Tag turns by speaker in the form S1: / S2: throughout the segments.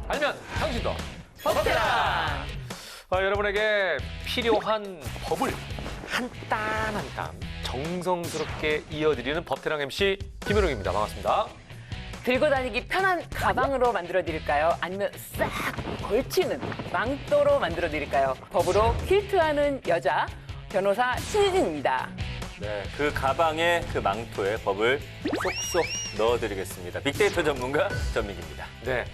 S1: 알면 당신도 법테랑! 여러분에게 필요한 법을 한 땀 한 땀 정성스럽게 이어드리는 법테랑 MC 김현웅입니다. 반갑습니다.
S2: 들고 다니기 편한 가방으로 만들어 드릴까요? 아니면 싹 걸치는 망토로 만들어 드릴까요? 법으로 퀼트하는 여자 변호사 신희진입니다.
S3: 네, 그 가방에 그 망토에 법을 쏙쏙 넣어드리겠습니다. 빅데이터 전문가 전민기입니다.
S1: 네,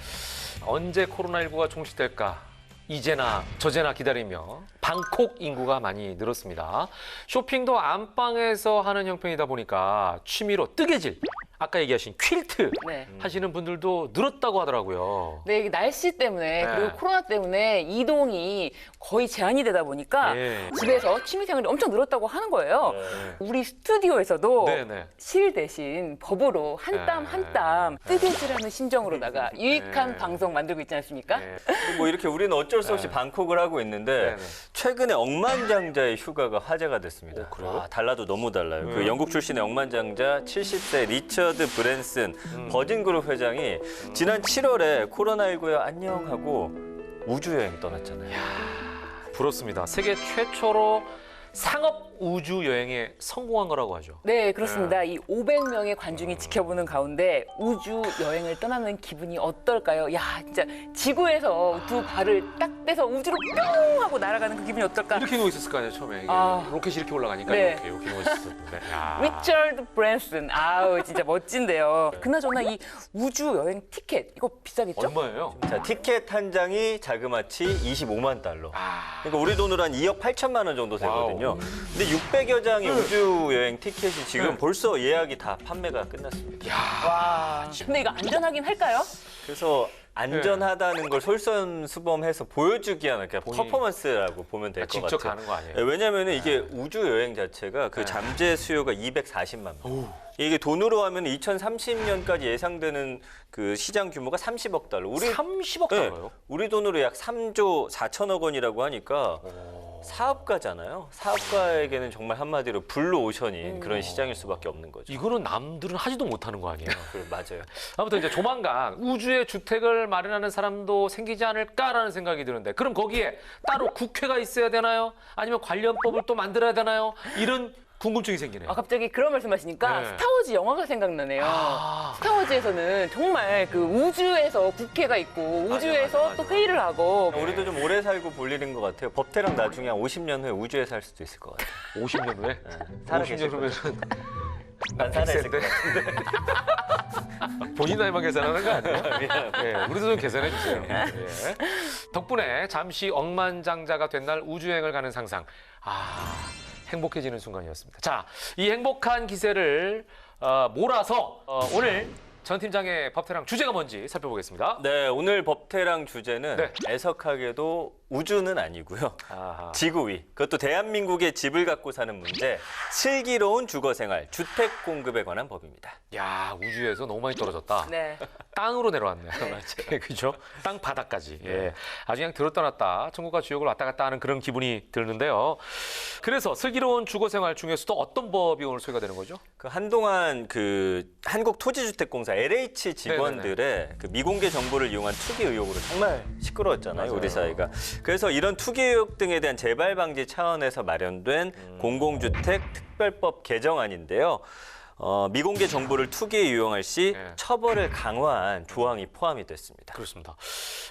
S1: 언제 코로나19가 종식될까? 이제나 저제나 기다리며 방콕 인구가 많이 늘었습니다. 쇼핑도 안방에서 하는 형편이다 보니까 취미로 뜨개질, 아까 얘기하신 퀼트
S2: 네.
S1: 하시는 분들도 늘었다고 하더라고요.
S2: 네, 이게 날씨 때문에
S1: 네.
S2: 그리고 코로나 때문에 이동이 거의 제한이 되다 보니까
S1: 네.
S2: 집에서 취미생활이 엄청 늘었다고 하는 거예요.
S1: 네.
S2: 우리 스튜디오에서도
S1: 네네.
S2: 실 대신 법으로 한 땀 한 땀 뜨개질하는 심정으로다가 유익한
S1: 네.
S2: 방송 만들고 있지 않습니까?
S1: 네.
S3: 뭐 이렇게 우리는 어쩔 수 없이 방콕을 하고 있는데
S1: 네네.
S3: 최근에 억만장자의 휴가가 화제가 됐습니다.
S1: 오, 그래요?
S3: 와, 달라도 너무 달라요. 그 영국 출신의 억만장자 70세 리처드 브랜슨 버진그룹 회장이 지난 7월에 코로나19에 안녕하고 우주여행 떠났잖아요.
S1: 부럽습니다. 세계 최초로 상업 우주 여행에 성공한 거라고 하죠.
S2: 네, 그렇습니다. 이 500명의 관중이 지켜보는 가운데 우주 여행을 떠나는 기분이 어떨까요? 야, 진짜 지구에서 두 발을 딱 떼서 우주로 뿅 하고 날아가는 그 기분이 어떨까?
S1: 이렇게 누워 있었을 거 아니에요, 처음에. 이게
S2: 아.
S1: 로켓이 이렇게 올라가니까
S2: 네.
S1: 이렇게 누워 있었는데.
S2: 리처드 브랜슨. 아우, 진짜 멋진데요. 그나저나 이 우주 여행 티켓 이거 비싸겠죠?
S1: 얼마예요?
S3: 자, 티켓 한 장이 자그마치 25만 달러.
S1: 아,
S3: 그러니까 우리 돈으로 한 2억 8천만 원 정도 되거든요.
S1: 와우.
S3: 근데 600여 장의 우주 여행 티켓이 지금
S1: 네.
S3: 벌써 예약이 다 판매가 끝났습니다.
S2: 와. 근데 이거 안전하긴 할까요?
S3: 그래서 안전하다는 걸 솔선수범해서 보여주기 위한 그러니까
S1: 본인-
S3: 퍼포먼스라고 보면 될 것
S1: 직접
S3: 같아요.
S1: 가는 거 아니에요?
S3: 네, 왜냐하면 이게 우주 여행 자체가 그
S1: 네.
S3: 잠재 수요가 240만 명.
S1: 오.
S3: 이게 돈으로 하면 2030년까지 예상되는 그 시장 규모가 30억 달러.
S1: 30억
S3: 네,
S1: 달러요?
S3: 우리 돈으로 약 3조 4천억 원이라고 하니까 사업가잖아요. 사업가에게는 정말 한마디로 블루오션인 그런 시장일 수밖에 없는 거죠.
S1: 이거는 남들은 하지도 못하는 거 아니에요?
S3: 맞아요.
S1: 아무튼 이제 조만간 우주에 주택을 마련하는 사람도 생기지 않을까라는 생각이 드는데 그럼 거기에 따로 국회가 있어야 되나요? 아니면 관련법을 또 만들어야 되나요? 이런 궁금증이 생기네요.
S2: 아, 갑자기 그런 말씀하시니까
S1: 네.
S2: 스타워즈 영화가 생각나네요.
S1: 아.
S2: 스타워즈에서는 정말 그 우주에서 국회가 있고 우주에서 또 회의를 하고
S3: 우리도 좀 오래 살고 볼 일인 것 같아요. 법태랑 나중에 한 50년 후에 우주에 살 수도 있을 것 같아요.
S1: 50년 후에?
S3: 살아계실
S1: 50년 후면은
S3: 난 살아있을 것
S1: 백세인데?
S3: 같은데.
S1: 본인 나이만 계산하는 거 아니에요?
S3: 미안.
S1: 네, 우리도 좀 계산해 주세요. 예. 덕분에 잠시 억만장자가 된 날 우주여행을 가는 상상. 행복해지는 순간이었습니다. 자, 이 행복한 기세를 몰아서 오늘 전 팀장의 법태랑 주제가 뭔지 살펴보겠습니다.
S3: 네, 오늘 법태랑 주제는
S1: 네.
S3: 애석하게도 우주는 아니고요.
S1: 아하.
S3: 지구 위, 그것도 대한민국의 집을 갖고 사는 문제, 슬기로운 주거생활, 주택 공급에 관한 법입니다.
S1: 야, 우주에서 너무 많이 떨어졌다.
S2: 네.
S1: 땅으로 내려왔네요. 그죠? 땅 바닥까지. 예. 아주 그냥 들었다 놨다 천국과 지옥을 왔다 갔다 하는 그런 기분이 드는데요. 그래서 슬기로운 주거생활 중에서도 어떤 법이 오늘 소개가 되는 거죠?
S3: 그 한동안 그 한국토지주택공사 LH 직원들의 그 미공개 정보를 이용한 투기 의혹으로 정말 시끄러웠잖아요,
S1: 맞아요.
S3: 우리 사회가. 그래서 이런 투기 의혹 등에 대한 재발 방지 차원에서 마련된 공공주택 특별법 개정안인데요. 미공개 정보를 투기에 이용할 시
S1: 네.
S3: 처벌을 강화한 조항이 포함이 됐습니다.
S1: 그렇습니다.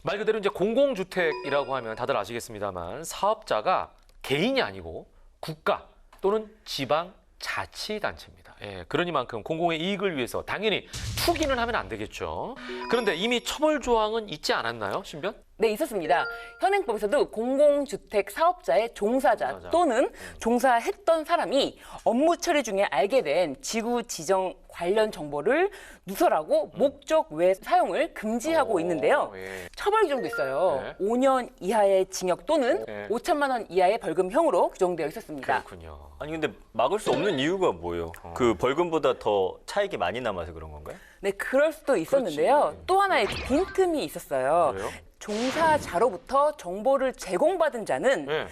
S1: 말 그대로 이제 공공주택이라고 하면 다들 아시겠습니다만 사업자가 개인이 아니고 국가 또는 지방 자치단체입니다. 예, 그러니만큼 공공의 이익을 위해서 당연히 투기는 하면 안 되겠죠. 그런데 이미 처벌 조항은 있지 않았나요, 신변?
S2: 네, 있었습니다. 현행법에서도 공공주택 사업자의 종사자 또는 종사했던 사람이 업무 처리 중에 알게 된 지구 지정 관련 정보를 누설하고 목적 외 사용을 금지하고 있는데요.
S1: 예.
S2: 처벌 규정도 있어요.
S1: 네.
S2: 5년 이하의 징역 또는
S1: 네.
S2: 5천만 원 이하의 벌금형으로 규정되어 있었습니다.
S1: 그렇군요.
S3: 아니 근데 막을 수 없는 이유가 뭐예요? 그 벌금보다 더 차익이 많이 남아서 그런 건가요?
S2: 네, 그럴 수도 있었는데요.
S1: 그렇지.
S2: 또 하나의 빈틈이 있었어요.
S1: 그래요?
S2: 종사자로부터 정보를 제공받은 자는
S1: 네.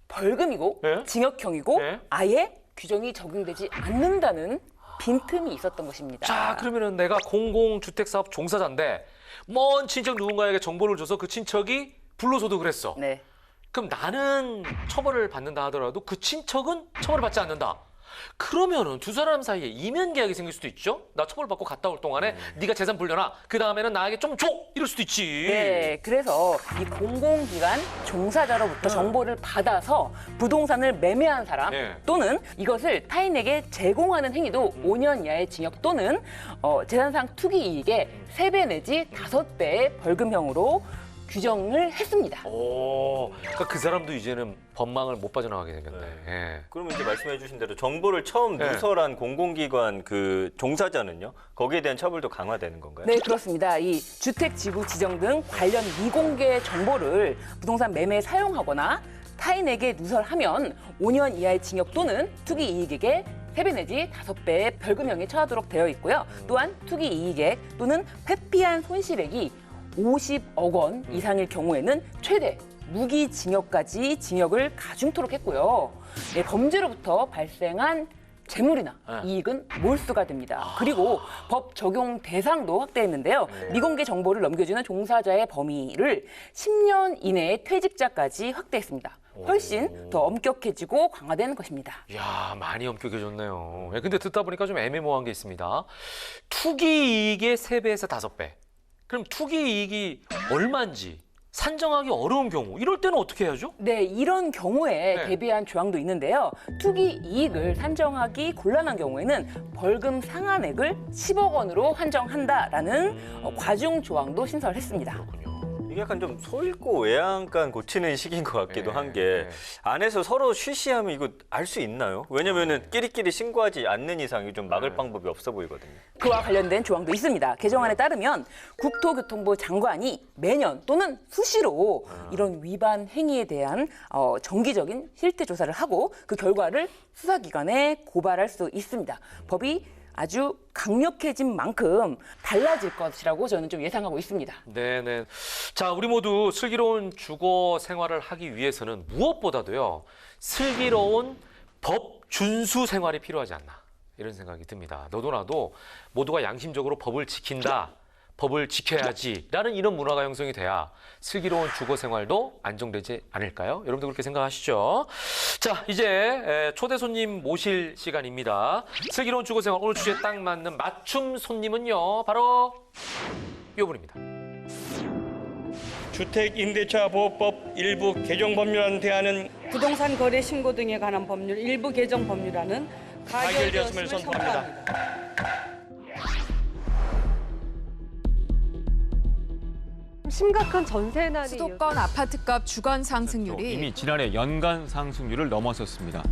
S2: 벌금이고
S1: 네?
S2: 징역형이고
S1: 네?
S2: 아예 규정이 적용되지 않는다는 빈틈이 있었던 것입니다.
S1: 자, 그러면은 내가 공공주택사업 종사자인데 먼 친척 누군가에게 정보를 줘서 그 친척이 불로소득을 했어.
S2: 네.
S1: 그럼 나는 처벌을 받는다 하더라도 그 친척은 처벌을 받지 않는다. 그러면은 두 사람 사이에 이면 계약이 생길 수도 있죠. 나 처벌받고 갔다 올 동안에 네가 재산 불려놔. 그 다음에는 나에게 좀 줘. 이럴 수도 있지.
S2: 네, 그래서 이 공공기관 종사자로부터 정보를 받아서 부동산을 매매한 사람
S1: 네.
S2: 또는 이것을 타인에게 제공하는 행위도 5년 이하의 징역 또는 재산상 투기 이익의 3배 내지 5배의 벌금형으로 규정을 했습니다.
S1: 오, 그러니까 그 사람도 이제는 법망을 못 빠져나가게 생겼네. 예.
S3: 그러면 이제 말씀해주신 대로 정보를 처음
S1: 네.
S3: 누설한 공공기관 그 종사자는요? 거기에 대한 처벌도 강화되는 건가요?
S2: 네, 그렇습니다. 이 주택지구 지정 등 관련 미공개 정보를 부동산 매매에 사용하거나 타인에게 누설하면 5년 이하의 징역 또는 투기 이익액의 3배 내지 5배의 벌금형에 처하도록 되어 있고요. 또한 투기 이익액 또는 회피한 손실액이 50억 원 이상일 경우에는 최대 무기징역까지 징역을 가중토록 했고요. 네, 범죄로부터 발생한 재물이나 이익은 몰수가 됩니다. 그리고 법 적용 대상도 확대했는데요. 미공개 정보를 넘겨주는 종사자의 범위를 10년 이내의 퇴직자까지 확대했습니다. 훨씬 더 엄격해지고 강화된 것입니다.
S1: 이야, 많이 엄격해졌네요. 예, 근데 듣다 보니까 좀 애매모호한 게 있습니다. 투기 이익의 3배에서 5배. 그럼 투기 이익이 얼마인지 산정하기 어려운 경우 이럴 때는 어떻게 해야죠?
S2: 네, 이런 경우에
S1: 네.
S2: 대비한 조항도 있는데요. 투기 이익을 산정하기 곤란한 경우에는 벌금 상한액을 10억 원으로 한정한다라는 과중 조항도 신설했습니다.
S1: 그렇군요.
S3: 이게 약간 좀 소 잃고 외양간 고치는 시기인 것 같기도
S1: 네,
S3: 한 게
S1: 네.
S3: 안에서 서로 쉬쉬하면 이거 알 수 있나요? 왜냐면은 끼리끼리 신고하지 않는 이상 이거 좀 막을
S1: 네.
S3: 방법이 없어 보이거든요.
S2: 그와 관련된 조항도 있습니다. 개정안에 따르면 국토교통부 장관이 매년 또는 수시로 이런 위반 행위에 대한 정기적인 실태 조사를 하고 그 결과를 수사기관에 고발할 수 있습니다. 법이 아주 강력해진 만큼 달라질 것이라고 저는 좀 예상하고 있습니다.
S1: 네네. 자, 우리 모두 슬기로운 주거 생활을 하기 위해서는 무엇보다도요, 슬기로운 법 준수 생활이 필요하지 않나, 이런 생각이 듭니다. 너도 나도 모두가 양심적으로 법을 지킨다, 법을 지켜야지라는 이런 문화가 형성이 돼야 슬기로운 주거 생활도 안정되지 않을까요? 여러분도 그렇게 생각하시죠? 자, 이제 초대 손님 모실 시간입니다. 슬기로운 주거 생활 오늘 주제에 딱 맞는 맞춤 손님은요, 바로 이분입니다.
S4: 주택임대차보호법 일부 개정 법률안 대안은
S5: 부동산 거래 신고 등에 관한 법률 일부 개정 법률안은
S4: 가결되었음을
S5: 가결되었음을
S4: 선포합니다.
S5: 선포합니다.
S6: 심각한 전세난이
S7: 수도권 아파트값 주간 상승률이
S8: 이미 지난해 연간 상승률을 넘어섰습니다.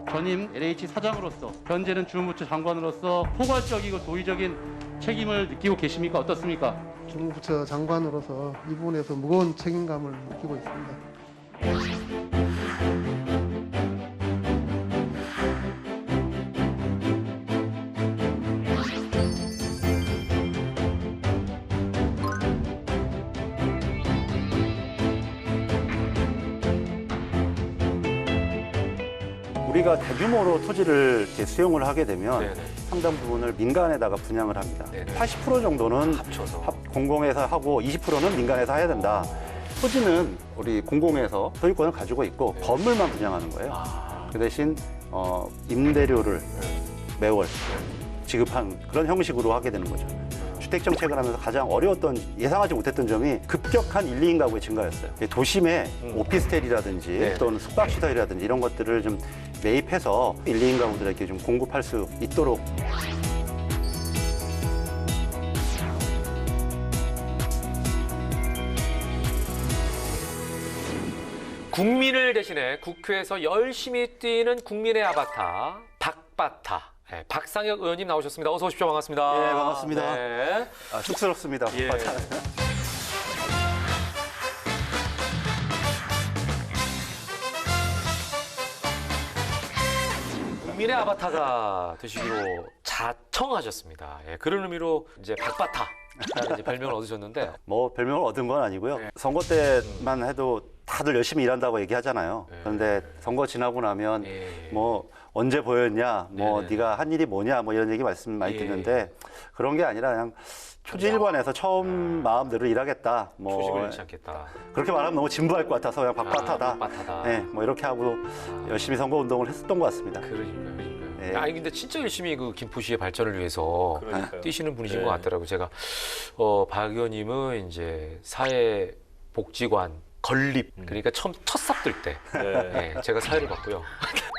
S9: 전임 LH 사장으로서 현재는 주무부처 장관으로서 포괄적이고 도의적인 책임을 느끼고 계십니까? 어떻습니까?
S10: 주무부처 장관으로서 이 부분에서 무거운 책임감을 느끼고 있습니다.
S11: 우리가 대규모로 토지를 이렇게 수용을 하게 되면
S1: 네네.
S11: 상당 부분을 민간에다가 분양을 합니다.
S1: 네네.
S11: 80% 정도는
S1: 합쳐서.
S11: 공공에서 하고 20%는 민간에서 해야 된다. 토지는 우리 공공에서 소유권을 가지고 있고 건물만 분양하는 거예요. 그 대신 임대료를 매월 지급한 그런 형식으로 하게 되는 거죠. 주택 정책을 하면서 가장 어려웠던 예상하지 못했던 점이 급격한 1, 2인 가구의 증가였어요. 도심에 오피스텔이라든지 또는 숙박시설이라든지 이런 것들을 좀 매입해서 1, 2인 가구들에게 좀 공급할 수 있도록
S1: 국민을 대신해 국회에서 열심히 뛰는 국민의 아바타 박바타. 네, 박상혁 의원님 나오셨습니다. 어서 오십시오. 반갑습니다.
S11: 네, 반갑습니다.
S1: 네.
S11: 쑥스럽습니다.
S1: 예. 국민의 아바타가 되시기로 자청하셨습니다. 예, 그런 의미로 이제 박바타라는 이제 별명을 얻으셨는데
S11: 뭐 별명을 얻은 건 아니고요. 선거 때만 해도 다들 열심히 일한다고 얘기하잖아요. 그런데 선거 지나고 나면 뭐 언제 보였냐, 뭐
S1: 네네.
S11: 네가 한 일이 뭐냐, 뭐 이런 얘기 말씀 많이 듣는데 그런 게 아니라 그냥 초지일관에서 처음 마음대로 일하겠다.
S1: 초심을
S11: 뭐
S1: 잃지 않겠다.
S11: 그렇게 말하면 너무 진부할 것 같아서 그냥 박바타다.
S1: 박바타다.
S11: 네, 뭐 이렇게 하고 열심히 선거 운동을 했었던 것 같습니다.
S1: 그러니까요.
S11: 네.
S1: 아니 근데 진짜 열심히 그 김포시의 발전을 위해서
S3: 그러니까요.
S1: 뛰시는 분이신
S3: 네.
S1: 것 같더라고요. 제가 박 의원님은 이제 사회복지관 건립 그러니까 첫 삽들 때
S3: 네.
S1: 제가 사회를 봤고요.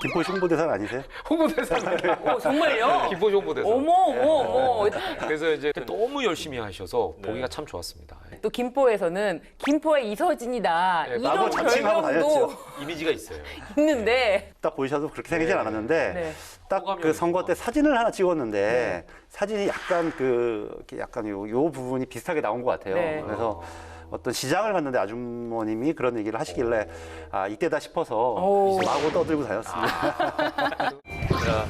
S11: 김포시 홍보대사는 아니세요?
S1: 홍보대사입니다.
S2: 정말요?
S1: 김포시 홍보대사.
S2: 어머.
S1: 그래서 이제 너무 열심히 하셔서 보기가 참 좋았습니다.
S2: 또 김포에서는 김포의 이서진이다.
S1: 네,
S2: 이런
S11: 나무 자칭하고
S2: 별명도
S11: 다녔죠.
S1: 이미지가 있어요.
S2: 있는데
S11: 딱 보셔도 그렇게 생기진 않았는데
S2: 네.
S11: 딱
S1: 호감이
S11: 그 선거 때
S1: 있구나.
S11: 사진을 하나 찍었는데 사진이 약간 이렇게 약간 요 부분이 비슷하게 나온 것 같아요.
S2: 네.
S11: 그래서 어떤 시장을 갔는데 아주머님이 그런 얘기를 하시길래 아 이때다 싶어서 마구 떠들고 다녔습니다.
S3: 자,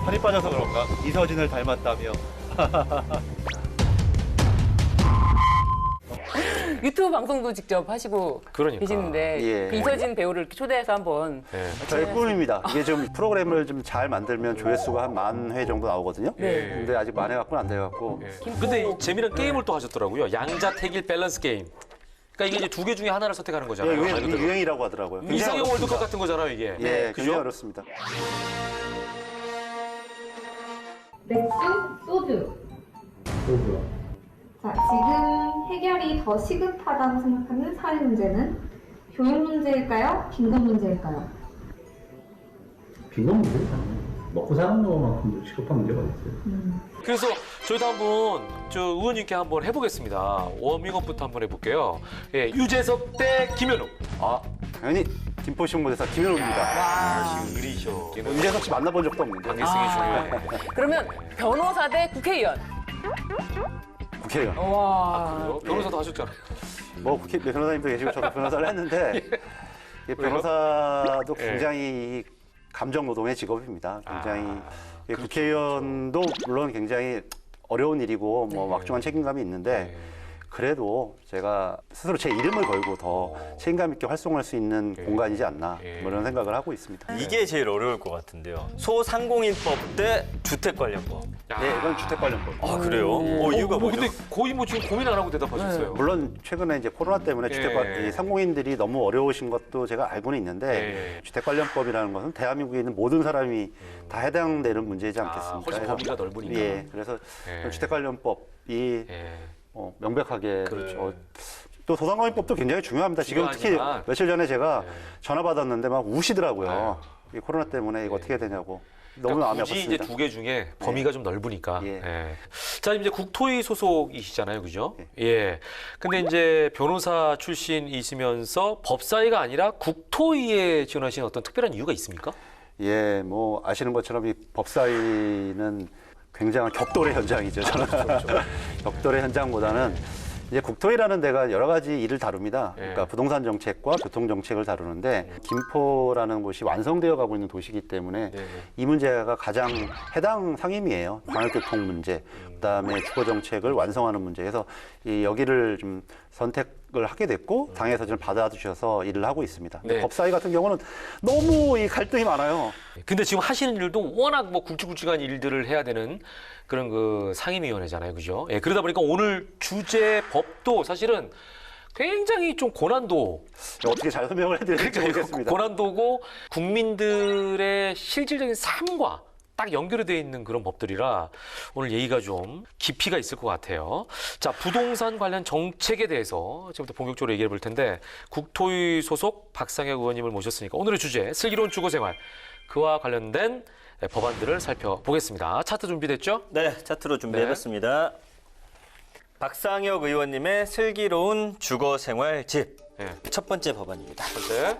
S12: 살이 빠져서 그런가? 이서진을 닮았다며.
S2: 유튜브 방송도 직접 하시고
S1: 그러니까.
S2: 계시는데
S11: 예.
S2: 그 이서진 배우를 이렇게 초대해서 한번
S1: 네.
S11: 저의 꿈입니다. 이게 좀 프로그램을 좀 잘 만들면 조회수가 한 10,000회 정도 나오거든요.
S2: 네.
S11: 근데 아직 10,000회 갖고는 안 돼갖고
S1: 근데 이 재미난 게임을 또 하셨더라고요. 양자택일 밸런스 게임. 그러니까 이게 이제 두 개 중에 하나를 선택하는
S11: 예,
S1: 거잖아요. 말 그대로.
S11: 유행이라고 하더라고요. 굉장히
S1: 이상형
S11: 어렵습니다.
S1: 월드컵 같은 거잖아요, 이게.
S11: 예,
S1: 그죠?
S11: 굉장히 어렵습니다.
S13: 맥주, 소주. 자, 지금 해결이 더 시급하다고 생각하는 사회 문제는 교육 문제일까요? 빈곤 문제일까요?
S9: 빈곤 문제잖아요. 먹고 사는 것만큼도 시급한 문제가 있어요.
S1: 그래서 저희도 한번 저 의원님께 한번 해보겠습니다. 워밍업부터 한번 해볼게요. 예, 유재석 대 김현욱.
S11: 아, 당연히 김포시 홍보대사 김현욱입니다.
S1: 의리셔.
S11: 유재석 씨 만나본 적도 없는데.
S1: 관계성이 중요해.
S2: 그러면 변호사 대 국회의원.
S11: 국회의원.
S2: 와.
S1: 그래요? 변호사도 하셨잖아요.
S11: 뭐 국회 변호사님도 계시고 저도 변호사를 했는데 이 변호사도
S1: 예.
S11: 굉장히 감정 노동의 직업입니다. 굉장히 이
S1: 그렇죠,
S11: 국회의원도 물론 굉장히 어려운 일이고 뭐 막중한 책임감이 있는데 그래도 제가 스스로 제 이름을 걸고 더 책임감 있게 활동할 수 있는 공간이지 않나 뭐 이런 생각을 하고 있습니다.
S3: 이게 제일 어려울 것 같은데요. 소상공인법 대 주택관련법.
S11: 네, 이건 주택관련법.
S3: 아, 그래요? 이유가 뭐죠?
S1: 근데 거의 뭐 지금 고민 안 하고 대답하셨어요.
S11: 물론 최근에 이제 코로나 때문에
S1: 예.
S11: 이 상공인들이 너무 어려우신 것도 제가 알고는 있는데
S1: 예.
S11: 주택관련법이라는 것은 대한민국에 있는 모든 사람이 다 해당되는 문제이지 않겠습니까?
S1: 훨씬
S11: 그래서
S1: 범위가 넓으니까.
S11: 예, 그래서
S1: 예.
S11: 주택관련법이
S1: 예.
S11: 명백하게
S1: 그렇죠.
S11: 또 소상공인법도 굉장히 중요합니다. 지금 특히
S1: 중요하지만.
S11: 며칠 전에 제가
S1: 예.
S11: 전화 받았는데 막 우시더라고요. 이 코로나 때문에 이거 어떻게 되냐고. 너무 마음이
S1: 굳이 이제
S11: 아팠습니다.
S1: 두 개 중에 범위가 좀 넓으니까.
S11: 예.
S1: 예. 자, 이제 국토위 소속이시잖아요, 그죠? 예. 근데 이제 변호사 출신이시면서 법사위가 아니라 국토위에 지원하신 어떤 특별한 이유가 있습니까?
S11: 예, 뭐 아시는 것처럼 이 법사위는 굉장한 격돌의 현장이죠. 저는 격돌의 현장보다는 이제 국토위라는 데가 여러 가지 일을 다룹니다. 그러니까 부동산 정책과 교통 정책을 다루는데 김포라는 곳이 완성되어 가고 있는 도시이기 때문에 이 문제가 가장 해당 상임위예요. 광역교통 문제, 그다음에 주거 정책을 완성하는 문제에서 여기를 좀 선택을 하게 됐고 당에서 좀 받아주셔서 일을 하고 있습니다.
S1: 네.
S11: 법사위 같은 경우는 너무 이 갈등이 많아요.
S1: 근데 지금 하시는 일도 워낙 뭐 굵직굵직한 일들을 해야 되는 그런 그 상임위원회잖아요, 그죠? 예, 그러다 보니까 오늘 주제 법도 사실은 굉장히 좀 고난도.
S11: 어떻게 잘 설명을 해드릴지 모르겠습니다.
S1: 고난도고 국민들의 실질적인 삶과 딱 연결이 되어 있는 그런 법들이라 오늘 얘기가 좀 깊이가 있을 것 같아요. 자, 부동산 관련 정책에 대해서 지금부터 본격적으로 얘기해 볼 텐데 국토위 소속 박상혁 의원님을 모셨으니까 오늘의 주제 슬기로운 주거생활 그와 관련된 법안들을 살펴보겠습니다. 차트 준비됐죠?
S3: 네, 차트로 준비해봤습니다. 박상혁 의원님의 슬기로운 주거생활 집.
S1: 네.
S3: 첫 번째 법안입니다.
S1: 번째.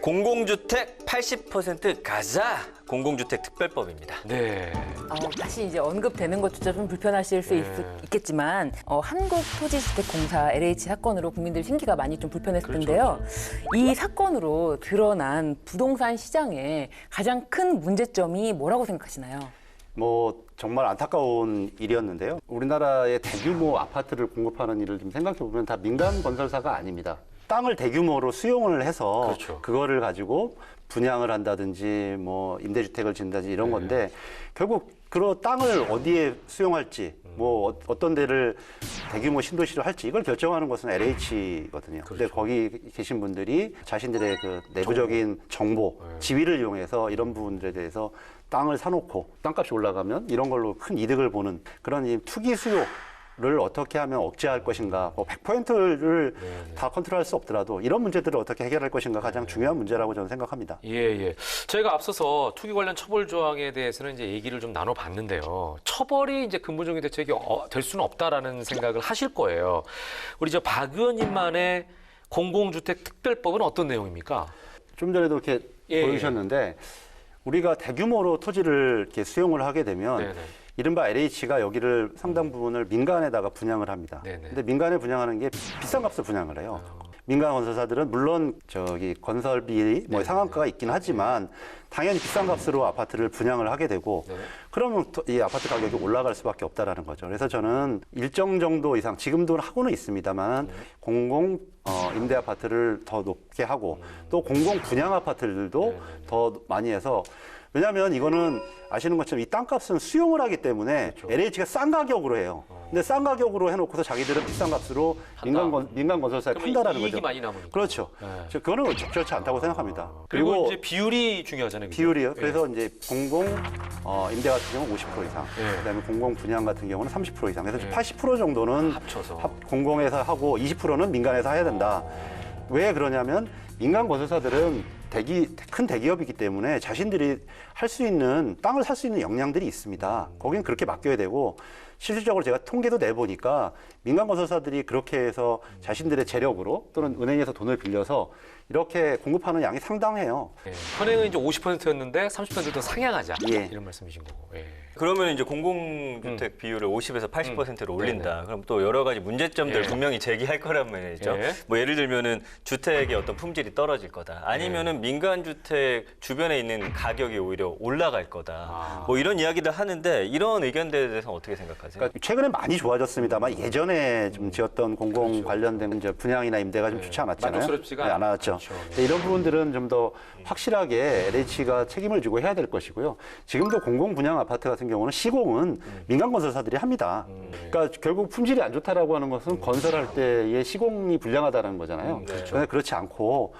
S3: 공공주택 80% 가자. 공공주택 특별법입니다.
S1: 네.
S2: 다시 이제 언급되는 것조차 좀 불편하실 수 있겠지만 한국토지주택공사 LH 사건으로 국민들 심기가 많이 좀 불편했을 텐데요. 이 사건으로 드러난 부동산 시장의 가장 큰 문제점이 뭐라고 생각하시나요?
S11: 뭐 정말 안타까운 일이었는데요. 우리나라의 대규모 아파트를 공급하는 일을 좀 생각해 보면 다 민간 건설사가 아닙니다. 땅을 대규모로 수용을 해서
S1: 그렇죠.
S11: 그거를 가지고 분양을 한다든지 뭐 임대주택을 짓는다든지 이런 건데 결국 그 땅을 어디에 수용할지 뭐 어떤 데를 대규모 신도시로 할지 이걸 결정하는 것은 LH거든요. 근데 거기 계신 분들이 자신들의 그 내부적인 정보, 지위를 이용해서 이런 부분들에 대해서 땅을 사놓고 땅값이 올라가면 이런 걸로 큰 이득을 보는 그런 이 투기 수요를 어떻게 하면 억제할 것인가, 뭐 100%를 다 컨트롤할 수 없더라도 이런 문제들을 어떻게 해결할 것인가 가장 중요한 문제라고 저는 생각합니다.
S1: 예. 저희가 앞서서 투기 관련 처벌 조항에 대해서는 이제 얘기를 좀 나눠봤는데요. 처벌이 이제 근본적인 대책이 될 수는 없다라는 생각을 하실 거예요. 우리 저 박 의원님만의 공공주택 특별법은 어떤 내용입니까?
S11: 좀 전에도 이렇게 보여주셨는데 우리가 대규모로 토지를 이렇게 수용을 하게 되면 이른바 LH가 여기를 상당 부분을 민간에다가 분양을 합니다. 근데 민간에 분양하는 게 비싼 값을 분양을 해요. 민간 건설사들은 물론 저기 건설비 뭐 상한가가 있긴 하지만 당연히 비싼 값으로 아파트를 분양을 하게 되고 그러면 이 아파트 가격이 올라갈 수밖에 없다라는 거죠. 그래서 저는 일정 정도 이상 지금도 하고는 있습니다만 공공 임대 아파트를 더 높게 하고 또 공공 분양 아파트들도 더 많이 해서 왜냐하면 이거는 아시는 것처럼 이 땅값은 수용을 하기 때문에 LH가 싼 가격으로 해요. 근데 싼 가격으로 해놓고서 자기들은 비싼 값으로 민간 건설사에 판다라는 거죠.
S1: 이익이 많이 남으니까.
S11: 그렇죠. 그거는 적절치 않다고 생각합니다.
S1: 그리고 이제 비율이 중요하잖아요. 그죠?
S11: 비율이요. 그래서 이제 공공 임대 같은 경우는 50% 이상, 그다음에 공공 분양 같은 경우는 30% 이상. 그래서 80% 정도는
S1: 합쳐서
S11: 공공에서 하고 20%는 민간에서 해야 된다. 왜 그러냐면 민간 건설사들은 큰 대기업이기 때문에 자신들이 할 수 있는 땅을 살 수 있는 역량들이 있습니다. 거긴 그렇게 맡겨야 되고 실질적으로 제가 통계도 내보니까 민간 건설사들이 그렇게 해서 자신들의 재력으로 또는 은행에서 돈을 빌려서 이렇게 공급하는 양이 상당해요.
S1: 현행은 이제 50%였는데 30% 더 상향하자 이런 말씀이신 거고.
S3: 그러면 이제 공공주택 비율을 50에서 80%로 올린다. 그럼 또 여러 가지 문제점들 분명히 제기할 거란 말이죠. 뭐 예를 들면은 주택의 어떤 품질이 떨어질 거다. 아니면은 민간 주택 주변에 있는 가격이 오히려 올라갈 거다. 뭐 이런 이야기들 하는데 이런 의견들에 대해서 어떻게 생각하세요?
S11: 그러니까 최근에 많이 좋아졌습니다만 예전에 좀 지었던 공공 관련된 이제 분양이나 임대가 좀 좋지 않았잖아요.
S1: 만족스럽지가
S11: 않았죠. 이런 부분들은 좀 더 확실하게 LH가 책임을 지고 해야 될 것이고요. 지금도 공공 분양 아파트 같은 경우는 시공은 민간 건설사들이 합니다. 그러니까 결국 품질이 안 좋다라고 하는 것은 건설할 때의 시공이 불량하다는 거잖아요. 그런데 그렇지 않고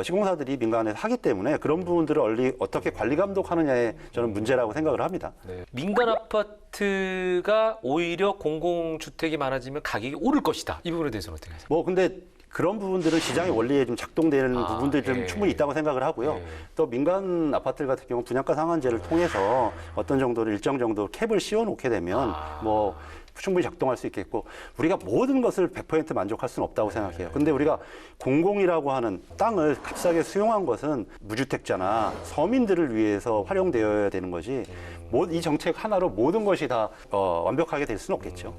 S11: 시공사들이 민간에서 하기 때문에 그런 부분들을 어떻게 관리 감독하느냐에 저는 문제라고 생각을 합니다.
S1: 민간 아파트가 오히려 공공주택이 많아지면 가격이 오를 것이다. 이 부분에 대해서는 어떻게 하세요?
S11: 뭐 근데 그런 부분들은 시장의 원리에 좀 작동되는 부분들이 좀 충분히 있다고 생각을 하고요. 또 민간 아파트들 같은 경우 분양가 상한제를 통해서 어떤 정도를 일정 정도 캡을 씌워놓게 되면 뭐 충분히 작동할 수 있겠고 우리가 모든 것을 100% 만족할 수는 없다고 생각해요. 근데 우리가 공공이라고 하는 땅을 값싸게 수용한 것은 무주택자나 서민들을 위해서 활용되어야 되는 거지 이 정책 하나로 모든 것이 다 완벽하게 될 수는 없겠죠.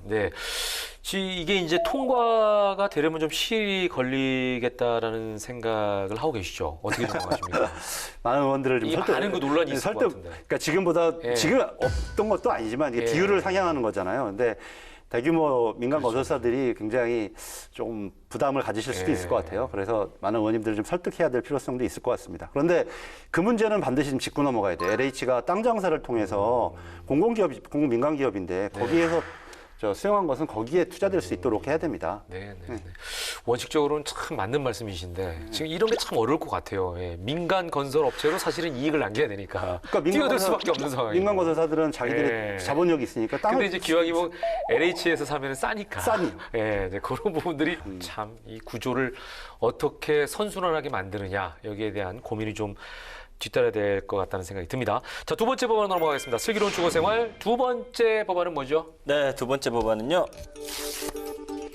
S1: 이게 이제 통과가 되려면 좀 시일이 걸리겠다라는 생각을 하고 계시죠? 어떻게 생각하십니까?
S11: 많은 의원들을 좀
S1: 이 많은 그 논란이 있을 것 같은데.
S11: 그러니까 지금보다
S1: 예.
S11: 지금 없던 것도 아니지만 이게
S1: 예.
S11: 비율을 상향하는 거잖아요. 근데 대규모 민간 건설사들이 굉장히 좀 부담을 가지실 수도
S1: 예.
S11: 있을 것 같아요. 그래서 많은 의원님들을 좀 설득해야 될 필요성도 있을 것 같습니다. 그런데 그 문제는 반드시 좀 짚고 넘어가야 돼요. LH가 땅 장사를 통해서 공공민간기업인데 거기에서 수용한 것은 거기에 투자될 수 있도록 해야 됩니다.
S1: 네. 원칙적으로는 참 맞는 말씀이신데 지금 이런 게 참 어려울 것 같아요. 예. 민간 건설 업체도 사실은 이익을 남겨야 되니까 뛰어들 수밖에 없는 상황이에요.
S11: 민간 건설사들은 자기들의
S1: 예.
S11: 자본력이 있으니까 땅을.
S1: 근데 이제 기왕이 뭐 LH에서 사면 싸니까.
S11: 싸니.
S1: 예, 이제 그런 부분들이 참 이 구조를 어떻게 선순환하게 만드느냐 여기에 대한 고민이 좀 뒤따라야 될 것 같다는 생각이 듭니다. 자, 두 번째 법안으로 넘어가겠습니다. 슬기로운 주거생활 두 번째 법안은 뭐죠?
S3: 네, 두 번째 법안은요.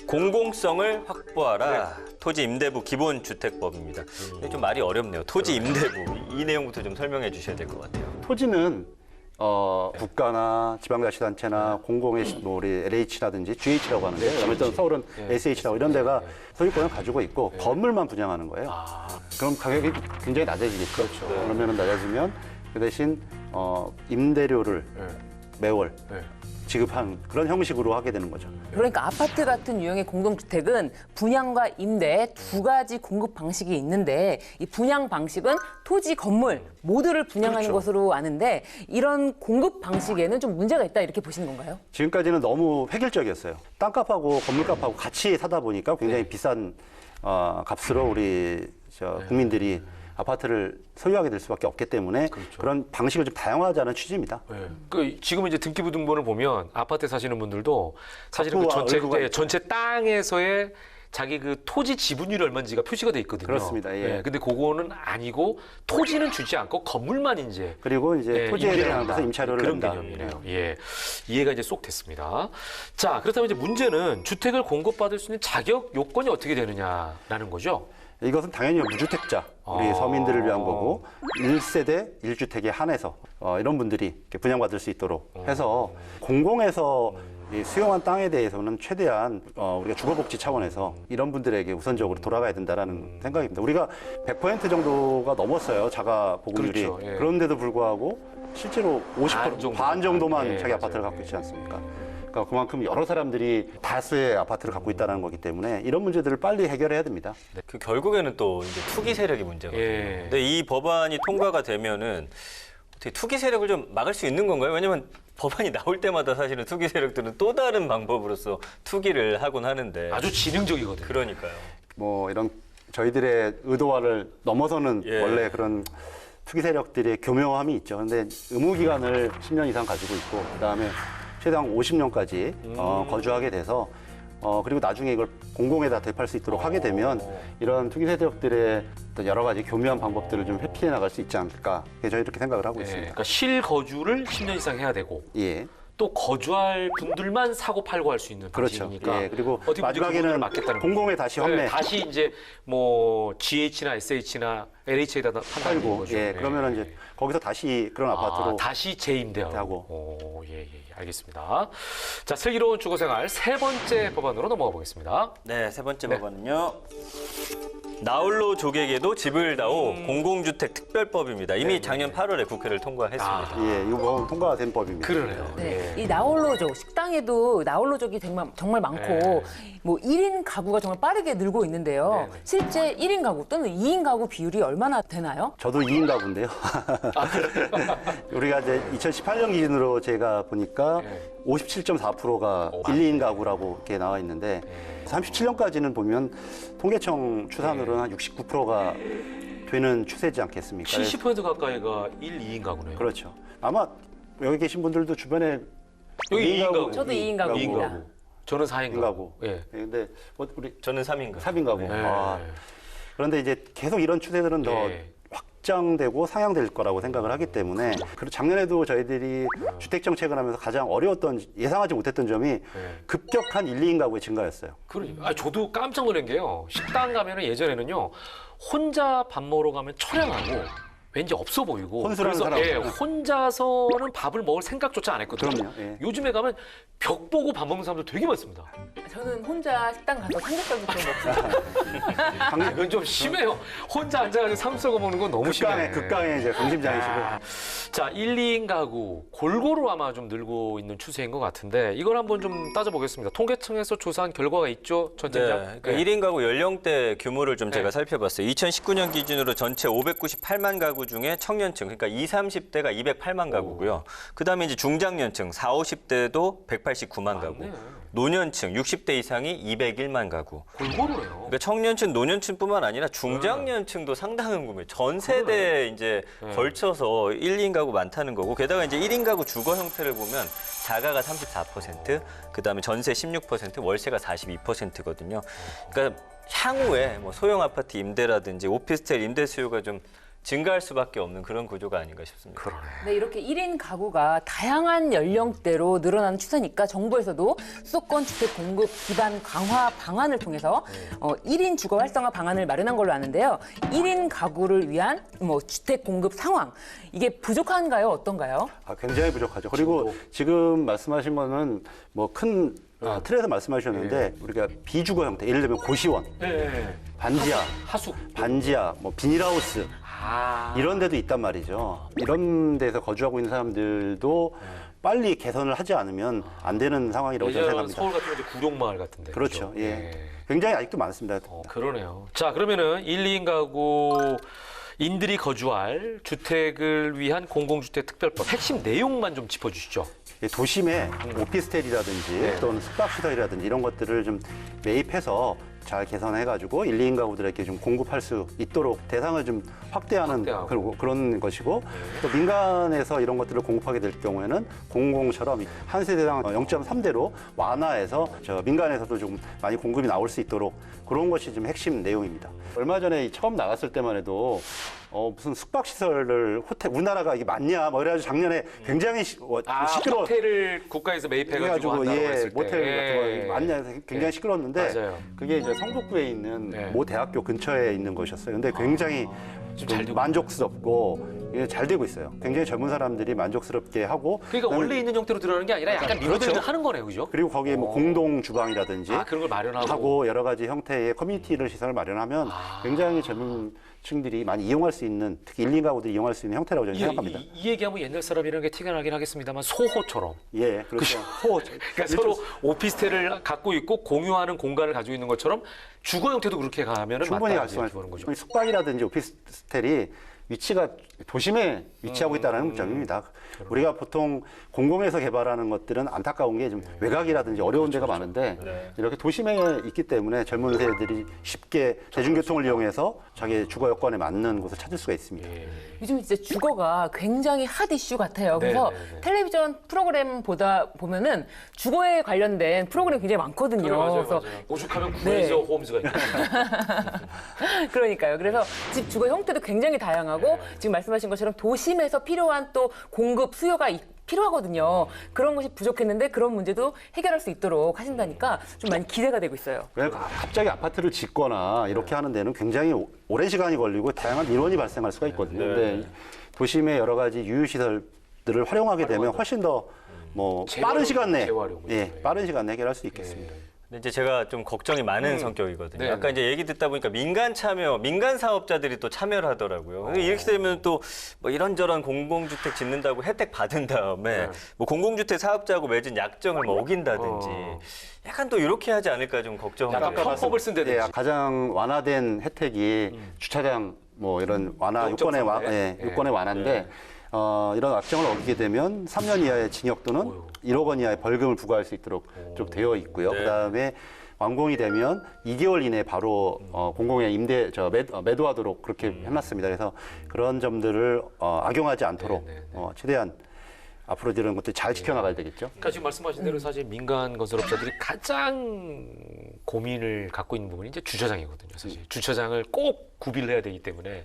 S3: 공공성을 확보하라. 토지 임대부 기본주택법입니다. 근데 좀 말이 어렵네요. 토지 임대부. 이 내용부터 좀 설명해 주셔야 될 것 같아요.
S11: 토지는 국가나 지방자치단체나 공공의 뭐 우리 LH라든지 GH라고 하는데 그다음에 서울은 SH라고 이런 데가 소유권을 가지고 있고 건물만 분양하는 거예요. 그럼 가격이 굉장히 낮아지겠죠. 그렇죠. 그러면 낮아지면 그 대신 임대료를 매월 지급한 그런 형식으로 하게 되는 거죠.
S2: 그러니까 아파트 같은 유형의 공동주택은 분양과 임대 두 가지 공급 방식이 있는데 이 분양 방식은 토지, 건물 모두를 분양하는 것으로 아는데 이런 공급 방식에는 좀 문제가 있다 이렇게 보시는 건가요?
S11: 지금까지는 너무 획일적이었어요. 땅값하고 건물값하고 같이 사다 보니까 굉장히 비싼 값으로 우리 국민들이 아파트를 소유하게 될 수밖에 없기 때문에 그런 방식을 좀 다양화하자는 취지입니다.
S1: 지금 이제 등기부 등본을 보면 아파트에 사시는 분들도 사실은 그 전체 땅에서의 자기 그 토지 지분율이 얼마인지가 표시가 돼 있거든요.
S11: 그렇습니다. 예.
S1: 근데 그거는 아니고 토지는 주지 않고 건물만 이제
S11: 그리고 이제 토지에 대한 데서 임차료를
S1: 그런
S11: 낸다.
S1: 개념이네요. 예, 이해가 이제 쏙 됐습니다. 자, 그렇다면 이제 문제는 주택을 공급받을 수 있는 자격 요건이 어떻게 되느냐라는 거죠.
S11: 이것은 당연히 무주택자, 우리 서민들을 위한 거고 1세대 1주택에 한해서 이런 분들이 이렇게 분양받을 수 있도록 해서 공공에서 이 수용한 땅에 대해서는 최대한 우리가 주거복지 차원에서 이런 분들에게 우선적으로 돌아가야 된다라는 생각입니다. 우리가 100% 정도가 넘었어요, 자가 보급률이.
S1: 그렇죠. 예.
S11: 그런데도 불구하고 실제로 50% 반 정도만 자기 아파트를 갖고 있지 않습니까? 그러니까 그만큼 여러 사람들이 다수의 아파트를 갖고 있다는 거기 때문에 이런 문제들을 빨리 해결해야 됩니다.
S3: 그 결국에는 또 이제 투기 세력이 문제거든요. 근데 이 법안이 통과가 되면은 어떻게 투기 세력을 좀 막을 수 있는 건가요? 왜냐면 법안이 나올 때마다 사실은 투기 세력들은 또 다른 방법으로서 투기를 하곤 하는데
S1: 아주 지능적이거든요.
S3: 그러니까요.
S11: 뭐 이런 저희들의 의도와를 넘어서는 원래 그런 투기 세력들의 교묘함이 있죠. 근데 의무 기간을 10년 이상 가지고 있고 그다음에 최대한 50년까지 거주하게 돼서 그리고 나중에 이걸 공공에다 대입할 수 있도록 하게 되면 이런 투기 세력들의 어떤 여러 가지 교묘한 방법들을 좀 회피해 나갈 수 있지 않을까. 저희 이렇게 생각을 하고 있습니다.
S1: 그러니까 실거주를 10년 이상 해야 되고
S11: 예.
S1: 또 거주할 분들만 사고 팔고 할 수 있는 방식이니까.
S11: 그렇죠. 예. 그리고
S1: 어떻게 보면
S11: 마지막에는
S1: 맞겠다는
S11: 공공에
S1: 거죠.
S11: 다시 환매.
S1: 다시 이제 뭐 GH나 SH나 LH에다 판다는
S11: 팔고.
S1: 거죠.
S11: 예. 그러면 이제 거기서 다시 그런 아파트로
S1: 다시 재임대하고. 예, 알겠습니다. 자, 슬기로운 주거생활 세 번째 법안으로 넘어가 보겠습니다.
S3: 네, 세 번째 법안은요. 나홀로 조객에도 집을 다오 공공주택 특별법입니다. 이미 작년 8월에 국회를 통과했습니다.
S11: 예, 이거 통과된 법입니다.
S1: 그러네요.
S2: 네. 이 나홀로족, 식당에도 나홀로족이 정말 많고 뭐 1인 가구가 정말 빠르게 늘고 있는데요. 실제 1인 가구 또는 2인 가구 비율이 얼마나 되나요?
S11: 저도 2인 가구인데요. 우리가 이제 2018년 기준으로 제가 보니까 57.4%가 1, 2인 가구라고 이렇게 나와 있는데 37년까지는 보면 통계청 추산으로는 한 69%가 되는 추세지 않겠습니까?
S1: 70% 가까이가 1, 2인 가구네요.
S11: 그렇죠. 아마 여기 계신 분들도 주변에
S1: 여기 2인 가구.
S2: 저도 2인 가구입니다.
S1: 저는 4인 가구.
S11: 예. 근데 우리
S3: 저는 3인 가구.
S11: 3인 가구. 그런데 이제 계속 이런 추세들은 더 확장되고 상향될 거라고 생각을 하기 때문에 그리고 작년에도 저희들이 주택 정책을 하면서 가장 어려웠던 예상하지 못했던 점이 급격한 1, 2인 가구의 증가였어요.
S1: 저도 깜짝 놀란 게요. 식당 가면은 예전에는요 혼자 밥 먹으러 가면 처량하고 왠지 없어 보이고
S11: 혼술하는
S1: 그래서
S11: 사람.
S1: 예, 혼자서는 밥을 먹을 생각조차 안 했거든요.
S11: 그럼요. 예.
S1: 요즘에 가면 벽 보고 밥 먹는 사람들 되게 많습니다.
S2: 저는 혼자 식당 가서 삼겹살부터 먹습니다.
S1: 이건 좀 심해요. 혼자 앉아가지고 삼겹살 먹는 건 너무 심해.
S11: 극강의 이제 강심장이시고.
S1: 자, 1, 2인 가구 골고루 아마 좀 늘고 있는 추세인 것 같은데 이걸 한번 좀 따져보겠습니다. 통계청에서 조사한 결과가 있죠, 전 팀장?
S3: 그러니까 1인 가구 연령대 규모를 좀 제가 살펴봤어요. 2019년 기준으로 전체 598만 가구 중에 청년층, 그러니까 20, 30대가 208만 가구고요. 그다음에 이제 중장년층, 40, 50대도 189만 가구. 노년층, 60대 이상이 201만 가구.
S1: 골고루네요.
S3: 그러니까 청년층, 노년층뿐만 아니라 중장년층도 상당한 구매. 전 세대에 이제 걸쳐서 1, 2인 가구 많다는 거고, 게다가 이제 1인 가구 주거 형태를 보면 자가가 34%, 그다음에 전세 16%, 월세가 42%거든요. 그러니까 향후에 뭐 소형 아파트 임대라든지 오피스텔 임대 수요가 좀 증가할 수밖에 없는 그런 구조가 아닌가 싶습니다.
S1: 그러네.
S2: 네, 이렇게 1인 가구가 다양한 연령대로 늘어나는 추세니까 정부에서도 수도권 주택 공급 기반 강화 방안을 통해서 1인 주거 활성화 방안을 마련한 걸로 아는데요. 1인 가구를 위한 주택 공급 상황, 이게 부족한가요? 어떤가요?
S11: 굉장히 부족하죠. 그리고 지금 말씀하신 거는 뭐 큰 틀에서 말씀하셨는데 우리가 비주거 형태, 예를 들면 고시원, 반지하,
S1: 하숙,
S11: 반지하, 뭐 비닐하우스 이런 데도 있단 말이죠. 이런 데서 거주하고 있는 사람들도 빨리 개선을 하지 않으면 안 되는 상황이라고 저는 생각합니다.
S1: 서울 같은 경우 구룡마을 같은데.
S11: 그렇죠. 예. 굉장히 아직도 많습니다.
S1: 그러네요. 자, 그러면은 1, 2인 가구 인들이 거주할 주택을 위한 공공주택 특별법 핵심 내용만 좀 짚어주시죠.
S11: 도심에 오피스텔이라든지 또는 숙박시설이라든지 이런 것들을 좀 매입해서 잘 개선해가지고 1, 2인 가구들에게 좀 공급할 수 있도록 대상을 좀 확대하는 그런 것이고 또 민간에서 이런 것들을 공급하게 될 경우에는 공공처럼 한 세대당 0.3대로 완화해서 민간에서도 좀 많이 공급이 나올 수 있도록 그런 것이 좀 핵심 내용입니다. 얼마 전에 처음 나갔을 때만 해도 무슨 숙박시설을 호텔 우리나라가 이게 맞냐 뭐 이래가지고 작년에 굉장히 시끄러워.
S1: 호텔을 국가에서 매입해가지고 한다고 했을 때.
S11: 모텔 같은 거 맞냐 해서 굉장히 시끄러웠는데
S1: 맞아요.
S11: 그게 이제 성북구에 있는 모 대학교 근처에 있는 것이었어요. 근데 굉장히 좀 만족스럽고 이게 잘 되고 있어요. 굉장히 젊은 사람들이 만족스럽게 하고.
S1: 그러니까 원래 있는 형태로 들어가는 게 아니라 약간 리모델링 하는 거네요, 그죠?
S11: 그리고 거기에 뭐 공동 주방이라든지
S1: 그런 걸 마련하고
S11: 하고 여러 가지 형태의 커뮤니티 시설을 마련하면 굉장히 젊은 층들이 많이 이용할 수 있는 특히 1, 2인 가구들이 이용할 수 있는 형태라고 저는 생각합니다.
S1: 이 얘기하면 옛날 사람이라는 게 티가 나긴 하겠습니다만 소호처럼.
S11: 예, 그렇죠. 소호.
S1: 그러니까 서로 오피스텔을 갖고 있고 공유하는 공간을 가지고 있는 것처럼 주거 형태도 그렇게 가면
S11: 충분히 갈 수가 있는 거죠. 숙박이라든지 오피스텔이 위치가 도심에 위치하고 있다는 점입니다. 우리가 보통 공공에서 개발하는 것들은 안타까운 게 좀 외곽이라든지 어려운 데가 많은데 이렇게 도심에 있기 때문에 젊은 세대들이 쉽게 대중교통을 이용해서 자기 주거 여건에 맞는 곳을 찾을 수가 있습니다.
S2: 요즘 진짜 주거가 굉장히 핫 이슈 같아요. 그래서 텔레비전 프로그램 보면은 주거에 관련된 프로그램이 굉장히 많거든요.
S1: 맞아요. 오죽하면 구해서 홈즈가 있고.
S2: 그러니까요. 그래서 집 주거 형태도 굉장히 다양하고 지금 말씀하신 것처럼 도심에서 필요한 또 공급 수요가 필요하거든요. 그런 것이 부족했는데 그런 문제도 해결할 수 있도록 하신다니까 좀 많이 기대가 되고 있어요.
S11: 갑자기 아파트를 짓거나 이렇게 하는 데는 굉장히 오랜 시간이 걸리고 다양한 민원이 발생할 수가 있거든요. 근데 도심의 여러 가지 유휴시설들을 활용하게 되면 훨씬 더 빠른 시간 내에 해결할 수 있겠습니다.
S3: 근데 이제 제가 좀 걱정이 많은 성격이거든요. 아까 이제 얘기 듣다 보니까 민간 참여, 민간 사업자들이 또 참여를 하더라고요. 이렇게 되면 또 뭐 이런저런 공공주택 짓는다고 혜택 받은 다음에 뭐 공공주택 사업자하고 맺은 약정을 뭐 어긴다든지 약간 또 이렇게 하지 않을까 좀 걱정합니다.
S1: 약간 편법을 쓴다든지.
S11: 가장 완화된 혜택이 주차장 뭐 이런 완화 요건의 완화인데 이런 약정을 어기게 되면 3년 이하의 징역 또는 1억 원 이하의 벌금을 부과할 수 있도록 좀 되어 있고요. 그다음에 완공이 되면 2개월 이내에 바로 공공의 매도하도록 그렇게 해놨습니다. 그래서 그런 점들을 악용하지 않도록 최대한 앞으로 이런 것들 잘 지켜나가야 되겠죠.
S1: 그러니까 지금 말씀하신 대로 사실 민간 건설업자들이 가장 고민을 갖고 있는 부분이 이제 주차장이거든요. 사실 주차장을 꼭 구비를 해야 되기 때문에.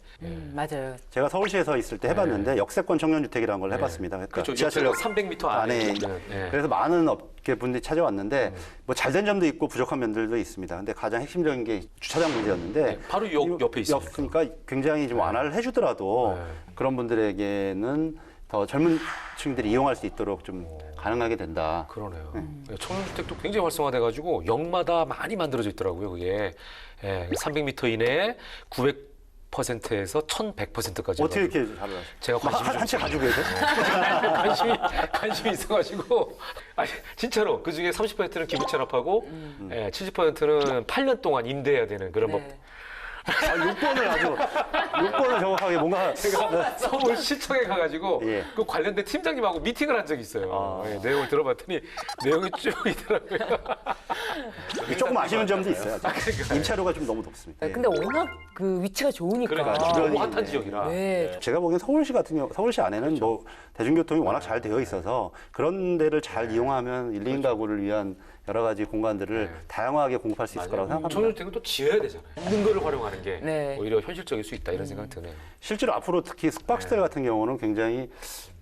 S2: 맞아요.
S11: 제가 서울시에서 있을 때 해봤는데 역세권 청년주택이라는 걸 해봤습니다. 그러니까
S1: 그렇죠.
S11: 지하철역
S1: 300m
S11: 안에
S1: 안에
S11: 있는.
S1: 있는.
S11: 그래서 많은 업계 분들이 찾아왔는데 뭐 잘된 점도 있고 부족한 면들도 있습니다. 근데 가장 핵심적인 게 주차장 문제였는데
S1: 바로 옆에 있으니까.
S11: 그러니까 굉장히 좀 완화를 해주더라도 그런 분들에게는 더 젊은 층들이 이용할 수 있도록 좀 가능하게 된다.
S1: 그러네요. 청년주택도 굉장히 활성화돼가지고 역마다 많이 만들어져 있더라고요. 그게 300m 이내에 900%에서 1100%까지.
S11: 어떻게 이렇게 잘 알아요?
S1: 제가 관심이
S11: 한 채 가지고 계세요?
S1: 관심이 있어가지고 아니, 진짜로 그 중에 30%는 기부 체납하고 70%는 8년 동안 임대해야 되는 그런 법.
S11: 요건을 정확하게 뭔가
S1: 제가 서울시청에 가가지고
S11: 예.
S1: 그 관련된 팀장님하고 미팅을 한 적이 있어요. 내용을 들어봤더니 내용이 쭉 있더라고요.
S11: 조금 아쉬운 점도 있어요.
S1: 그러니까요.
S11: 임차료가 좀 너무 높습니다.
S2: 근데 워낙 그 위치가 좋으니까.
S1: 그러니까 너무 핫한 지역이라.
S2: 네.
S11: 제가 보기엔 서울시 같은 경우, 서울시 안에는 뭐 대중교통이 워낙 잘 되어 있어서 그런 데를 잘 이용하면 1, 2인 가구를 위한 여러 가지 공간들을 다양하게 공급할 수 있을 거라고 생각합니다.
S1: 청년주택은 또 지어야 되잖아요. 있는 거를 활용하는 게
S2: 네.
S1: 오히려 현실적일 수 있다 이런 생각이 드네요.
S11: 실제로 앞으로 특히 숙박시설 같은 경우는 굉장히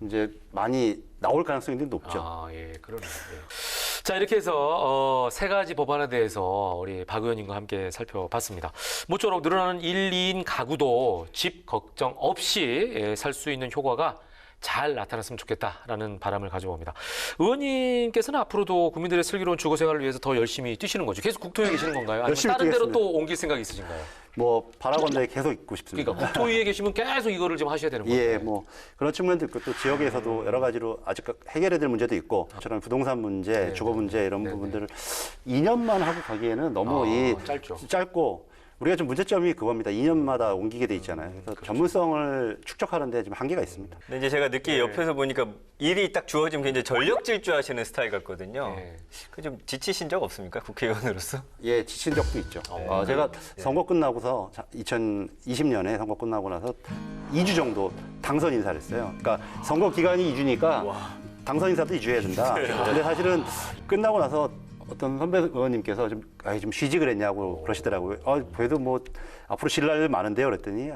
S11: 이제 많이 나올 가능성이 높죠.
S1: 아, 예, 그러네요. 예. 자, 이렇게 해서 세 가지 법안에 대해서 우리 박 의원님과 함께 살펴봤습니다. 모쪼록 늘어나는 1, 2인 가구도 집 걱정 없이 살 수 있는 효과가 잘 나타났으면 좋겠다라는 바람을 가져봅니다. 의원님께서는 앞으로도 국민들의 슬기로운 주거 생활을 위해서 더 열심히 뛰시는 거죠. 계속 국토위에 계시는 건가요? 아니면
S11: 열심히
S1: 다른 데로
S11: 뛰겠습니다.
S1: 또 옮길 생각이 있으신가요?
S11: 뭐 바라건대 계속 있고 싶습니다.
S1: 그러니까 국토위에 계시면 계속 이거를 좀 하셔야 되는 거예요.
S11: 예, 뭐 그런 측면도 있고 또 지역에서도 여러 가지로 아직 해결해야 될 문제도 있고 저런 부동산 문제, 주거 문제 이런 부분들을 2년만 하고 가기에는 너무 짧고 우리가 좀 문제점이 그겁니다. 2년마다 옮기게 돼 있잖아요. 그래서 전문성을 축적하는데 좀 한계가 있습니다.
S3: 근데 이제 제가 느끼기 옆에서 보니까 일이 딱 주어지면 굉장히 전력 질주하시는 스타일 같거든요. 그 좀 지치신 적 없습니까? 국회의원으로서?
S11: 예, 지친 적도 있죠. 제가 선거 끝나고서 2020년에 선거 끝나고 나서 2주 정도 당선 인사를 했어요. 그러니까 선거 기간이 2주니까 당선 인사도 2주 해야 된다. 근데 사실은 끝나고 나서 어떤 선배 의원님께서 좀 쉬지 그랬냐고 그러시더라고요. 그래도 뭐 앞으로 쉴 날 많은데요. 그랬더니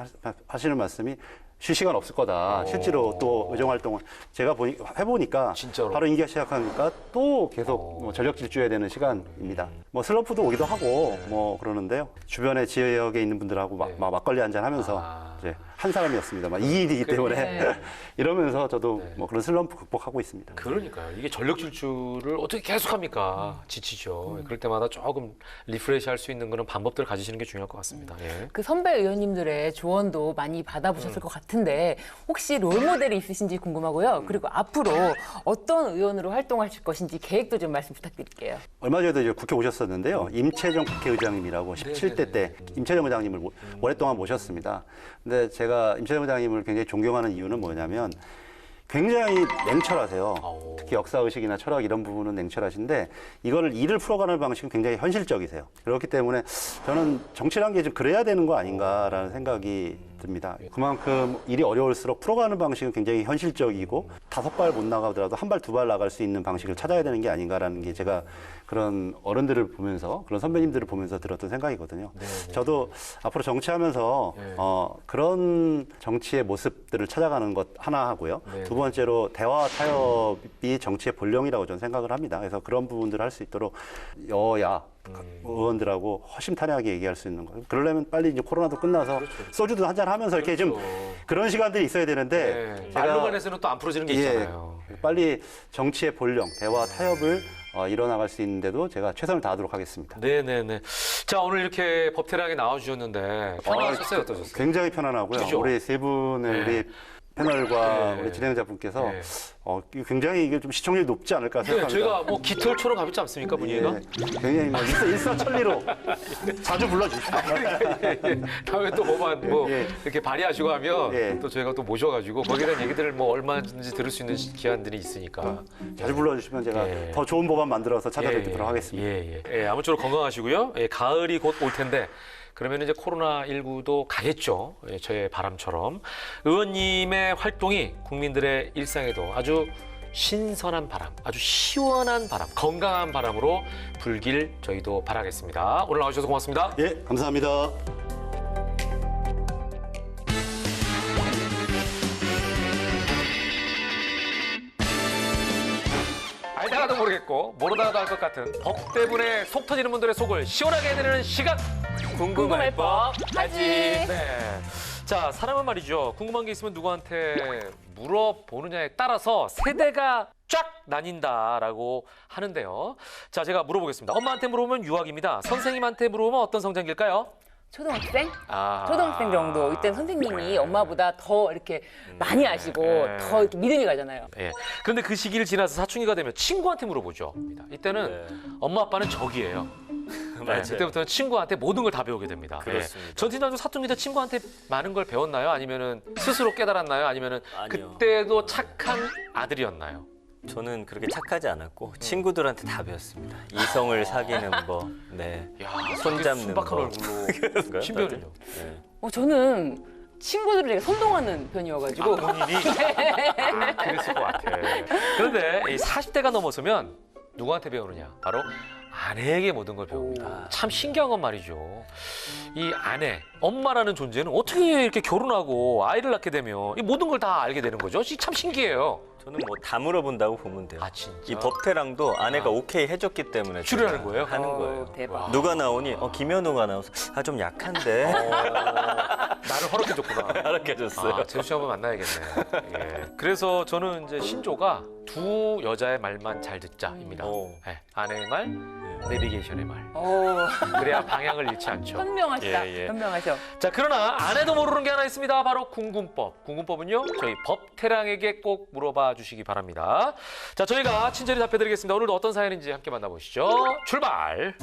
S11: 하시는 말씀이 쉴 시간 없을 거다. 실제로 또 의정 활동을 제가 해보니까
S1: 진짜로?
S11: 바로 임기가 시작하니까 또 계속 뭐 전력 질주해야 되는 시간입니다. 뭐 슬럼프도 오기도 하고 뭐 그러는데요. 주변에 지역에 있는 분들하고 막걸리 한잔 하면서 이제 한 사람이었습니다. 2인이기 때문에 이러면서 저도 뭐 그런 슬럼프 극복하고 있습니다.
S1: 그러니까요. 이게 전력 질주를 어떻게 계속합니까? 지치죠. 그럴 때마다 조금 리프레시 할 수 있는 그런 방법들을 가지시는 게 중요할 것 같습니다. 예.
S2: 그 선배 의원님들의 조언도 많이 받아보셨을 것 같은데 혹시 롤모델이 있으신지 궁금하고요. 그리고 앞으로 어떤 의원으로 활동하실 것인지 계획도 좀 말씀 부탁드릴게요.
S11: 얼마 전에도 이제 국회 오셨었는데요. 임채정 국회의장님이라고 17대 때 임채정 의장님을 오랫동안 모셨습니다. 근데 제가 임채정 의장님을 굉장히 존경하는 이유는 뭐냐면 굉장히 냉철하세요. 특히 역사의식이나 철학 이런 부분은 냉철하신데 이거를 일을 풀어가는 방식은 굉장히 현실적이세요. 그렇기 때문에 저는 정치란 게 좀 그래야 되는 거 아닌가라는 생각이 듭니다. 그만큼 일이 어려울수록 풀어가는 방식은 굉장히 현실적이고 5발 못 나가더라도 1발, 2발 나갈 수 있는 방식을 찾아야 되는 게 아닌가라는 게 제가 그런 어른들을 보면서 그런 선배님들을 보면서 들었던 생각이거든요. 저도 앞으로 정치하면서 그런 정치의 모습들을 찾아가는 것 하나 하고요. 두 번째로 대화와 타협이 정치의 본령이라고 저는 생각을 합니다. 그래서 그런 부분들을 할 수 있도록 여야 의원들하고 허심탄회하게 얘기할 수 있는 거예요. 그러려면 빨리 이제 코로나도 끝나서 소주도 한잔 하면서 이렇게 좀 그런 시간들이 있어야 되는데
S1: 말로만 해서는 또 안 풀어지는 게 있잖아요.
S11: 빨리 정치의 본령, 대화, 타협을 이뤄나갈 수 있는데도 제가 최선을 다하도록 하겠습니다.
S1: 네네네. 자, 오늘 이렇게 법태랑에 나와주셨는데 편안하셨어요? 어떠셨어요?
S11: 굉장히 편안하고요.
S1: 그죠?
S11: 우리 세 분의 우리 패널과 우리 진행자분께서 굉장히 이게 좀 시청률이 높지 않을까 생각합니다.
S1: 저희가 뭐 깃털처럼 가볍지 않습니까, 분위기가?
S11: 굉장히 뭐 일사천리로 자주 불러주시죠.
S1: 다음에 또 뭐만 이렇게 발휘하시고 하면 또 저희가 또 모셔가지고 거기에 대한 얘기들을 뭐 얼마든지 들을 수 있는 기한들이 있으니까
S11: 자주 불러주시면 제가 더 좋은 법안 만들어서 찾아뵙도록 하겠습니다.
S1: 아무쪼록 건강하시고요. 가을이 곧 올 텐데. 그러면 이제 코로나19도 가겠죠. 저의 바람처럼. 의원님의 활동이 국민들의 일상에도 아주 신선한 바람, 아주 시원한 바람, 건강한 바람으로 불길 저희도 바라겠습니다. 오늘 나와주셔서 고맙습니다.
S11: 예, 감사합니다.
S1: 알다가도 모르겠고 모르다가도 알 것 같은 법 때문에 속 터지는 분들의 속을 시원하게 해드리는 시간 궁금할 법 하지. 네. 자, 사람은 말이죠. 궁금한 게 있으면 누구한테 물어보느냐에 따라서 세대가 쫙 나뉜다라고 하는데요. 자, 제가 물어보겠습니다. 엄마한테 물어보면 유학입니다. 선생님한테 물어보면 어떤 성장일까요?
S2: 초등학생?
S1: 아.
S2: 초등학생 정도. 이때 선생님이 엄마보다 더 이렇게 많이 아시고
S1: 네.
S2: 더 이렇게 믿음이 가잖아요.
S1: 예. 그런데 그 시기를 지나서 사춘기가 되면 친구한테 물어보죠. 이때는 엄마 아빠는 적이에요.
S3: 맞아요.
S1: 그때부터는 친구한테 모든 걸 다 배우게 됩니다.
S3: 그렇습니다.
S1: 전 팀장도 사춘기 때 친구한테 많은 걸 배웠나요? 아니면은 스스로 깨달았나요? 아니면은
S3: 아니요.
S1: 그때도 착한 아들이었나요?
S3: 저는 그렇게 착하지 않았고 친구들한테 다 배웠습니다. 이성을 사귀는 법, 네,
S1: 야,
S3: 손 잡는
S1: 순박한
S3: 법.
S1: 얼굴로 신변은요?
S3: 네.
S2: 저는 친구들을 되게 선동하는 편이어가지고.
S1: 본인이 그랬을 것 같아. 그런데 이 40대가 넘어서면 누구한테 배우느냐? 바로 아내에게 모든 걸 배웁니다. 참 신기한 건 말이죠. 이 아내, 엄마라는 존재는 어떻게 이렇게 결혼하고 아이를 낳게 되면 이 모든 걸 다 알게 되는 거죠? 참 신기해요.
S3: 저는 뭐 다 물어본다고 보면 돼요.
S1: 아, 진짜?
S3: 이 법태랑도 아내가 오케이 해줬기 때문에
S1: 출연하는
S3: 제가
S1: 거예요?
S3: 하는 거예요.
S2: 대박.
S3: 누가 나오니? 김현우가 나와서 좀 약한데.
S1: 나를 허락해줬구나.
S3: 알아켜줬어요.
S1: 아, 재수 씨 한번 만나야겠네. 예. 그래서 저는 이제 신조가 두 여자의 말만 잘 듣자입니다. 예. 아내의 말, 내비게이션의 말. 그래야 방향을 잃지 않죠.
S2: 현명하시다.
S1: 예, 예.
S2: 현명하셔.
S1: 자, 그러나 아내도 모르는 게 하나 있습니다. 바로 궁금법. 궁금법은요, 저희 법태랑에게 꼭 물어봐 주시기 바랍니다. 자, 저희가 친절히 답해드리겠습니다. 오늘도 어떤 사연인지 함께 만나보시죠. 출발!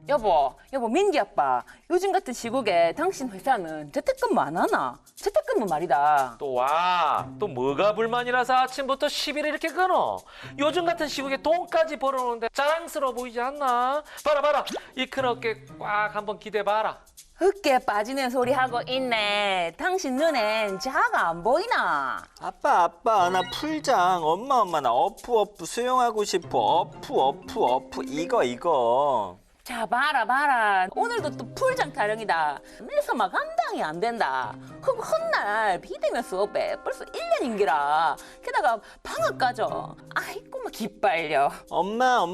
S2: 여보, 민기 아빠. 요즘 같은 시국에 당신 회사는 재택근무 안 하나? 재택근무 말이다.
S1: 또 와. 또 뭐가 불만이라서 아침부터 시비를 이렇게 끊어. 요즘 같은 시국에 돈까지 벌어오는데 자랑스러워 보이지 않나? 봐라. 이 큰 어깨 꽉 한번 기대봐라.
S2: 어깨 빠지는 소리 하고 있네. 당신 눈엔 자가 안 보이나?
S3: 아빠, 나 풀장. 엄마, 나 어프 수영하고 싶어. 어프. 이거.
S2: 자, 봐라. 오늘도 또 풀장 타령이다. 내서 막 감당이 안 된다. 그거 헛날 비대면 수업에 벌써 1년인기라. 게다가 방학 가져. 아이고, 막 기빨려.
S3: 엄마,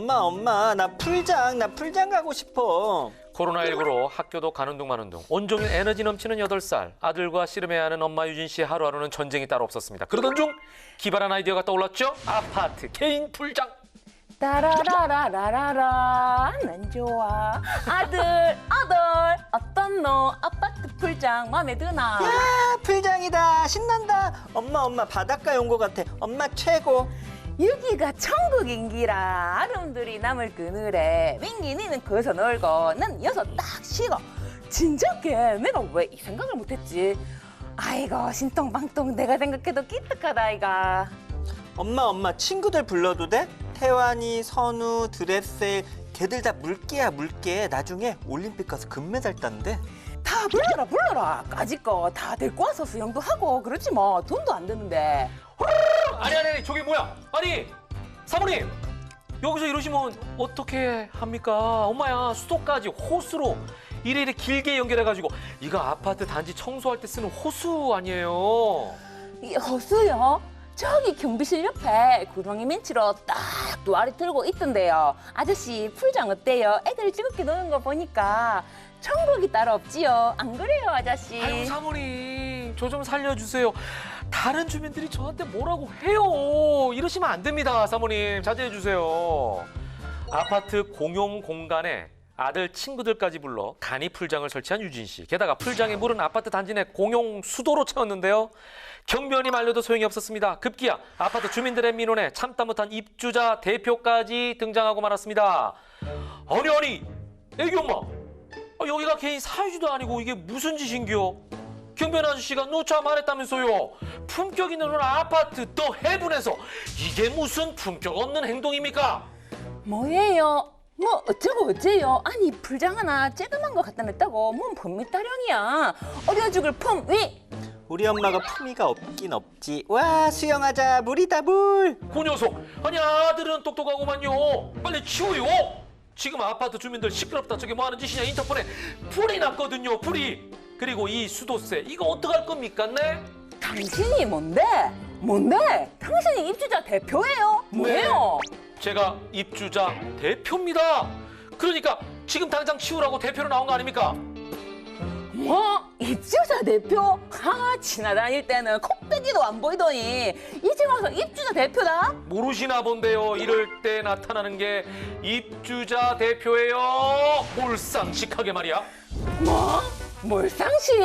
S3: 나 풀장 가고 싶어.
S1: 코로나19로 학교도 가는 둥 마는 둥 온종일 에너지 넘치는 8살 아들과 씨름해야 하는 엄마 유진 씨의 하루하루는 전쟁이 따로 없었습니다. 그러던 중 기발한 아이디어가 떠올랐죠. 아파트 개인 풀장.
S2: 따라라라라라라 난 좋아. 아들 어떤 너 아파트 풀장 마음에 드나?
S3: 야, 풀장이다. 신난다. 엄마 바닷가에 온 것 같아. 엄마 최고.
S2: 여기가 천국인기라. 아름들이 남을 그늘에 민기 니는 거기서 놀고 난 여기서 딱 쉬고. 진작에 내가 왜 이 생각을 못했지? 아이고 신통방통 내가 생각해도 기특하다 아이가.
S3: 엄마 친구들 불러도 돼? 태환이, 선우, 드레셀 걔들 다 물개. 나중에 올림픽 가서 금메달 딴대.
S2: 다 불러라. 까짓거 다 데리고 와서 수영도 하고 그렇지 뭐. 돈도 안 드는데.
S1: 아니 저게 뭐야? 아니 사모님 여기서 이러시면 어떻게 합니까? 엄마야 수도까지 호수로 이래 길게 연결해가지고 이거 아파트 단지 청소할 때 쓰는 호수 아니에요?
S2: 이 호수요? 저기 경비실 옆에 구렁이 멘치로 딱 노아리 들고 있던데요. 아저씨 풀장 어때요? 애들 즐겁게 노는 거 보니까 천국이 따로 없지요. 안 그래요 아저씨?
S1: 아이고 사모님 저 좀 살려주세요. 다른 주민들이 저한테 뭐라고 해요. 이러시면 안 됩니다. 사모님 자제해 주세요. 아파트 공용 공간에 아들 친구들까지 불러 간이 풀장을 설치한 유진 씨. 게다가 풀장의 물은 아파트 단지 내 공용 수도로 채웠는데요. 경비원이 말려도 소용이 없었습니다. 급기야 아파트 주민들의 민원에 참다 못한 입주자 대표까지 등장하고 말았습니다. 아니 애기 엄마 여기가 개인 사유지도 아니고 이게 무슨 짓인겨? 경비원 아저씨가 누차 말했다면서요. 품격 있는 아파트 더 해븐에서 이게 무슨 품격 없는 행동입니까?
S2: 뭐예요? 뭐 어쩌고 어째요? 아니 풀장 하나 쬐그만 거 갖다 냈다고 뭔 범미따령이야. 어려 죽을 품위.
S3: 우리 엄마가 품위가 없긴 없지. 와, 수영하자. 물이다, 물.
S1: 그 녀석! 아니 아들은 똑똑하고만요. 빨리 치워요. 지금 아파트 주민들 시끄럽다 저게 뭐 하는 짓이냐 인터폰에 불이 났거든요. 불이. 그리고 이 수도세 이거 어떡할 겁니까? 네?
S2: 당신이 뭔데? 뭔데? 당신이 입주자 대표예요? 뭐예요?
S1: 제가 입주자 대표입니다. 그러니까 지금 당장 치우라고 대표로 나온 거 아닙니까?
S2: 뭐? 입주자 대표? 지나다닐 때는 콧배기도 안 보이더니 이제 와서 입주자 대표다?
S1: 모르시나 본데요. 이럴 때 나타나는 게 입주자 대표예요. 몰상식하게 말이야.
S2: 뭐? 몰상식?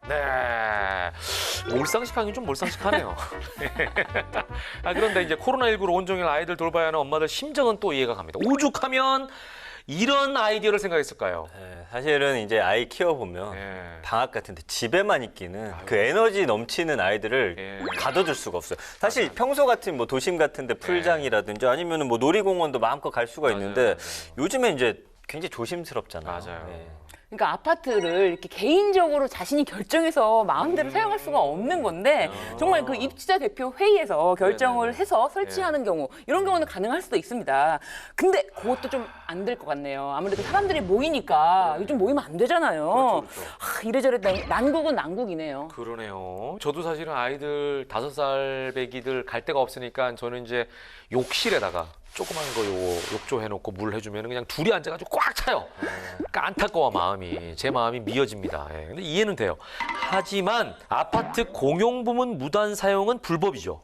S1: 네. 몰상식하긴 좀 몰상식하네요. 그런데 이제 코로나19로 온종일 아이들 돌봐야 하는 엄마들 심정은 또 이해가 갑니다. 오죽하면 이런 아이디어를 생각했을까요?
S3: 네, 사실은 이제 아이 키워보면 방학 같은데 집에만 있기는 그 에너지 넘치는 아이들을 가둬둘 수가 없어요. 사실 평소 같은 뭐 도심 같은데 풀장이라든지 아니면 뭐 놀이공원도 마음껏 갈 수가 있는데 요즘에 이제 굉장히 조심스럽잖아요.
S1: 맞아요.
S2: 그러니까 아파트를 이렇게 개인적으로 자신이 결정해서 마음대로 사용할 수가 없는 건데 정말 그 입주자 대표 회의에서 결정을 해서 설치하는 경우 이런 경우는 가능할 수도 있습니다. 근데 그것도 좀 안 될 것 같네요. 아무래도 사람들이 모이니까 요즘 모이면 안 되잖아요. 이래저래 난국은 난국이네요.
S1: 그러네요. 저도 사실은 아이들 5살 배기들 갈 데가 없으니까 저는 이제 욕실에다가 조그만 거 요거 욕조 해놓고 물 해주면 그냥 둘이 앉아가지고 꽉 차요. 그러니까 안타까워 마음이. 제 마음이 미어집니다. 근데 이해는 돼요. 하지만 아파트 공용부문 무단 사용은 불법이죠.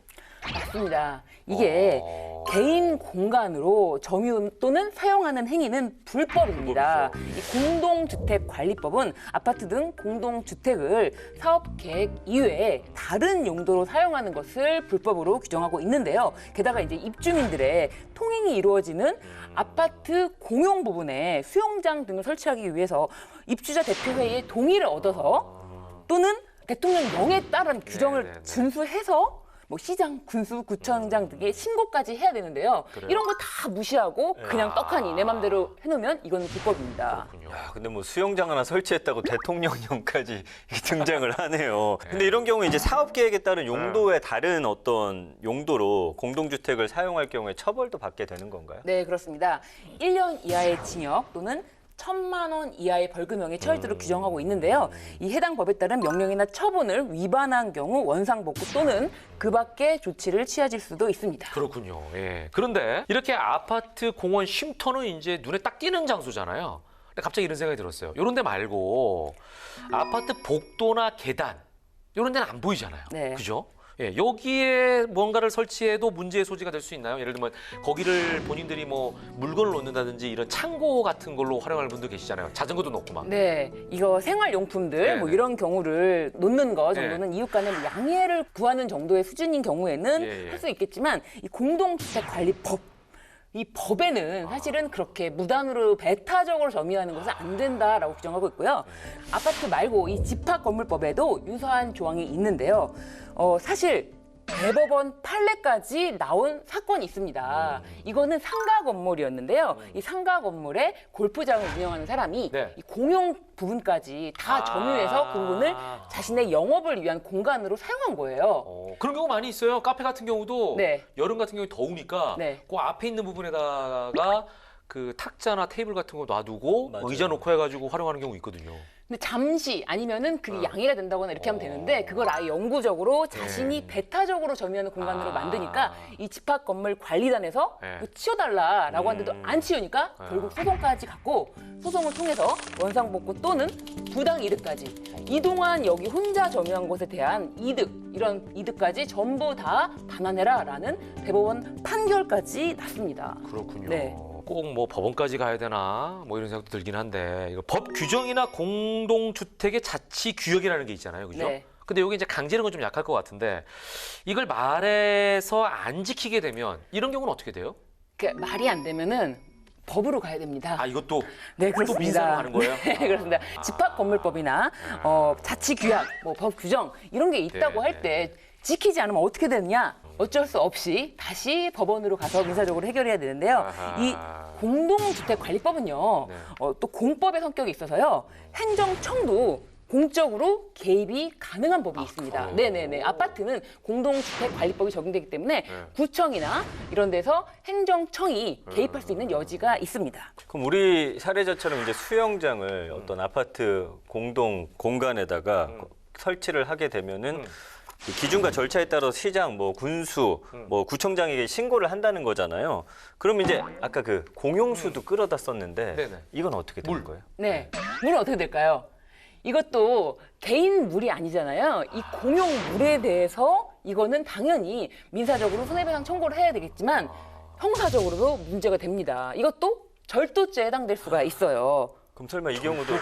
S2: 맞습니다. 이게 개인 공간으로 점유 또는 사용하는 행위는 불법입니다. 이 공동주택관리법은 아파트 등 공동주택을 사업계획 이외에 다른 용도로 사용하는 것을 불법으로 규정하고 있는데요. 게다가 이제 입주민들의 통행이 이루어지는 아파트 공용 부분에 수영장 등을 설치하기 위해서 입주자 대표회의의 동의를 얻어서 또는 대통령령에 따른 규정을 준수해서 뭐 시장, 군수, 구청장 등의 신고까지 해야 되는데요. 이런 거 다 무시하고 그냥 떡하니 내 맘대로 해놓으면 이건 불법입니다.
S3: 야, 근데 뭐 수영장 하나 설치했다고 대통령령까지 등장을 하네요. 근데 이런 경우에 이제 사업 계획에 따른 용도의 다른 어떤 용도로 공동주택을 사용할 경우에 처벌도 받게 되는 건가요?
S2: 네, 그렇습니다. 1년 이하의 징역 또는 1,000만 원 이하의 벌금형에 처해지도록 규정하고 있는데요. 이 해당 법에 따른 명령이나 처분을 위반한 경우 원상복구 또는 그 밖의 조치를 취하질 수도 있습니다.
S1: 그렇군요. 예. 그런데 이렇게 아파트 공원 쉼터는 이제 눈에 딱 띄는 장소잖아요. 근데 갑자기 이런 생각이 들었어요. 이런 데 말고 아파트 복도나 계단 이런 데는 안 보이잖아요.
S2: 네.
S1: 그죠? 예, 여기에 뭔가를 설치해도 문제의 소지가 될 수 있나요? 예를 들면 거기를 본인들이 뭐 물건을 놓는다든지 이런 창고 같은 걸로 활용할 분도 계시잖아요. 자전거도 놓고 막.
S2: 네, 이거 생활용품들 뭐 이런 경우를 놓는 거 정도는 이웃 간의 양해를 구하는 정도의 수준인 경우에는 할 수 있겠지만 이 공동주택관리법 이 법에는 사실은 그렇게 무단으로 배타적으로 점유하는 것은 안 된다라고 규정하고 있고요. 아파트 말고 이 집합건물법에도 유사한 조항이 있는데요. 사실 대법원 판례까지 나온 사건이 있습니다. 이거는 상가 건물이었는데요. 이 상가 건물에 골프장을 운영하는 사람이 이 공용 부분까지 다 점유해서 그 부분을 자신의 영업을 위한 공간으로 사용한 거예요.
S1: 그런 경우 많이 있어요. 카페 같은 경우도 여름 같은 경우에 더우니까 그 앞에 있는 부분에다가 그 탁자나 테이블 같은 거 놔두고 의자 놓고 해가지고 활용하는 경우 있거든요.
S2: 근데 잠시 아니면은 그게 양해가 된다거나 이렇게 하면 되는데 그걸 아예 영구적으로 자신이 배타적으로 점유하는 공간으로 만드니까 이 집합 건물 관리단에서 뭐 치워달라라고 하는데도 안 치우니까 결국 소송까지 갔고 소송을 통해서 원상복구 또는 부당 이득까지 이동안 여기 혼자 점유한 것에 대한 이득 이런 이득까지 전부 다 반환해라라는 대법원 판결까지 났습니다.
S1: 그렇군요.
S2: 네.
S1: 꼭 뭐 법원까지 가야 되나 뭐 이런 생각도 들긴 한데 이거 법 규정이나 공동주택의 자치 규역이라는 게 있잖아요, 그죠?
S2: 네.
S1: 근데 여기 이제 강제는 건 좀 약할 것 같은데 이걸 말해서 안 지키게 되면 이런 경우는 어떻게 돼요?
S2: 말이 안 되면은 법으로 가야 됩니다.
S1: 이것도
S2: 네,
S1: 또
S2: 그렇습니다.
S1: 민사로 가는 거예요?
S2: 네, 그렇습니다. 집합건물법이나 자치 규약, 뭐 법 규정 이런 게 있다고 할 때 지키지 않으면 어떻게 되느냐? 어쩔 수 없이 다시 법원으로 가서 민사적으로 해결해야 되는데요. 이 공동주택관리법은요, 또 공법의 성격이 있어서요, 행정청도 공적으로 개입이 가능한 법이 있습니다. 네네네. 아파트는 공동주택관리법이 적용되기 때문에 구청이나 이런 데서 행정청이 개입할 수 있는 여지가 있습니다.
S3: 그럼 우리 사례자처럼 이제 수영장을 어떤 아파트 공동 공간에다가 설치를 하게 되면은 그 기준과 절차에 따라 시장, 뭐 군수, 뭐 구청장에게 신고를 한다는 거잖아요. 그럼 이제 아까 그 공용수도 끌어다 썼는데
S1: 네네.
S3: 이건 어떻게 되는 거예요?
S2: 네. 물은 어떻게 될까요? 이것도 개인 물이 아니잖아요. 이 공용 물에 대해서 이거는 당연히 민사적으로 손해배상 청구를 해야 되겠지만 형사적으로도 문제가 됩니다. 이것도 절도죄에 해당될 수가 있어요.
S3: 그럼 설마 이 경우도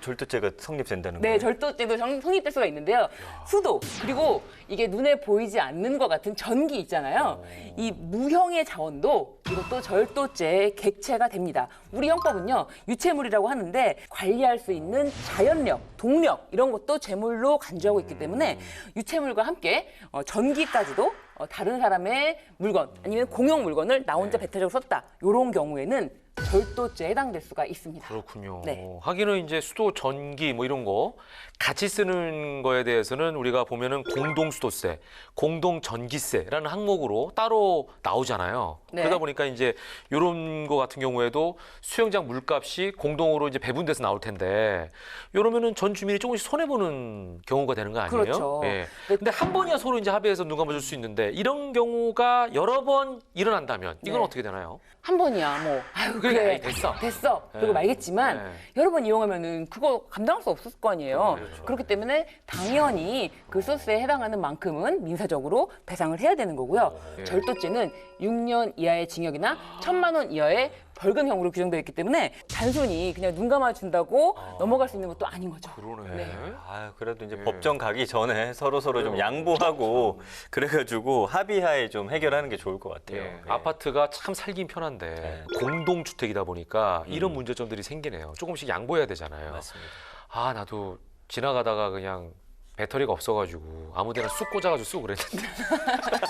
S3: 절도죄가 성립된다는
S2: 네,
S3: 거예요?
S2: 절도죄도 성립될 수가 있는데요. 수도, 그리고 이게 눈에 보이지 않는 것 같은 전기 있잖아요. 이 무형의 자원도 이것도 절도죄의 객체가 됩니다. 우리 형법은요, 유체물이라고 하는데 관리할 수 있는 자연력, 동력 이런 것도 재물로 간주하고 있기 때문에 유체물과 함께 전기까지도 다른 사람의 물건 아니면 공용 물건을 나 혼자 배타적으로 썼다. 이런 경우에는 절도죄에 해당될 수가 있습니다.
S1: 그렇군요.
S2: 네.
S1: 하기는 이제 수도, 전기 뭐 이런 거 같이 쓰는 거에 대해서는 우리가 보면은 공동수도세, 공동전기세라는 항목으로 따로 나오잖아요.
S2: 네.
S1: 그러다 보니까 이제 이런 거 같은 경우에도 수영장 물값이 공동으로 이제 배분돼서 나올 텐데 이러면은 전 주민이 조금씩 손해 보는 경우가 되는 거 아니에요?
S2: 그렇죠.
S1: 예. 근데 한 번이야 서로 이제 합의해서 눈 감아줄 수 있는데 이런 경우가 여러 번 일어난다면 이건
S2: 네.
S1: 어떻게 되나요?
S2: 한 번이야 뭐 아유
S1: 그래,
S2: 그래
S1: 아이, 됐어.
S2: 그리고
S1: 네.
S2: 말겠지만
S1: 네.
S2: 여러 번 이용하면은 그거 감당할 수 없을 거 아니에요.
S1: 그렇죠.
S2: 그렇기 때문에 당연히 그 소스에 해당하는 만큼은 민사적으로 배상을 해야 되는 거고요.
S1: 네.
S2: 절도죄는 6년 이하의 징역이나 1,000만 원 이하의 벌금형으로 규정되어 있기 때문에 단순히 그냥 눈 감아준다고 넘어갈 수 있는 것도 아닌 거죠.
S1: 그러네.
S2: 네.
S3: 아, 그래도 이제
S1: 예.
S3: 법정 가기 전에 서로 좀 양보하고 그래가지고 합의하에 좀 해결하는 게 좋을 것 같아요.
S1: 예.
S3: 예.
S1: 아파트가 참 살긴 편한데
S3: 네.
S1: 공동주택이다 보니까 이런 문제점들이 생기네요. 조금씩 양보해야 되잖아요.
S3: 맞습니다.
S1: 아 나도 지나가다가 그냥 배터리가 없어가지고 아무데나 쑥 꽂아가지고 쓰고 그랬는데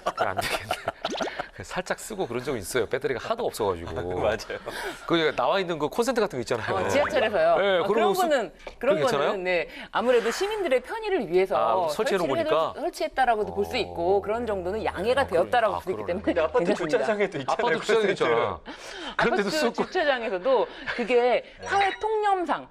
S1: 그건 안 되겠네. 살짝 쓰고 그런 적이 있어요. 배터리가 하도 없어가지고.
S3: 맞아요.
S1: 그 나와 있는 그 콘센트 같은 거 있잖아요.
S2: 지하철에서요.
S1: 네, 그런
S2: 그런
S1: 거
S2: 거는
S1: 그런 거 괜찮아요?
S2: 네, 아무래도 시민들의 편의를 위해서
S1: 설치해 놓은
S2: 설치를
S1: 거니까?
S2: 설치했다라고도 볼 수 있고 그런 정도는 양해가 되었다라고 볼 수 있기 때문에
S3: 근데 아파트
S2: 괜찮습니다.
S3: 주차장에도 있잖아요.
S1: 아파트 주차장에 있잖아. 그런데도
S2: 아파트
S1: 쓰고.
S2: 주차장에서도 그게 사회 통념상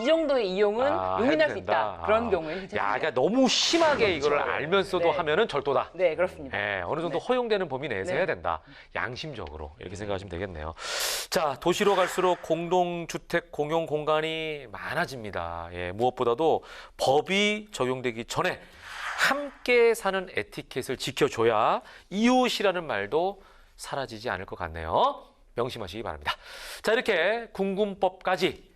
S2: 이 정도의 이용은 용인할
S1: 해도
S2: 수
S1: 된다.
S2: 있다. 그런 경우에는
S1: 야,
S2: 괜찮습니다.
S1: 그러니까 너무 심하게 이거를 알면서도
S2: 네.
S1: 하면은 절도다.
S2: 네, 그렇습니다.
S1: 예, 어느 정도 허용되는 범위 내에서
S2: 네.
S1: 해야 된다. 양심적으로 이렇게 생각하시면 되겠네요. 자, 도시로 갈수록 공동주택 공용 공간이 많아집니다. 예, 무엇보다도 법이 적용되기 전에 함께 사는 에티켓을 지켜줘야 이웃이라는 말도 사라지지 않을 것 같네요. 명심하시기 바랍니다. 자, 이렇게 궁금법까지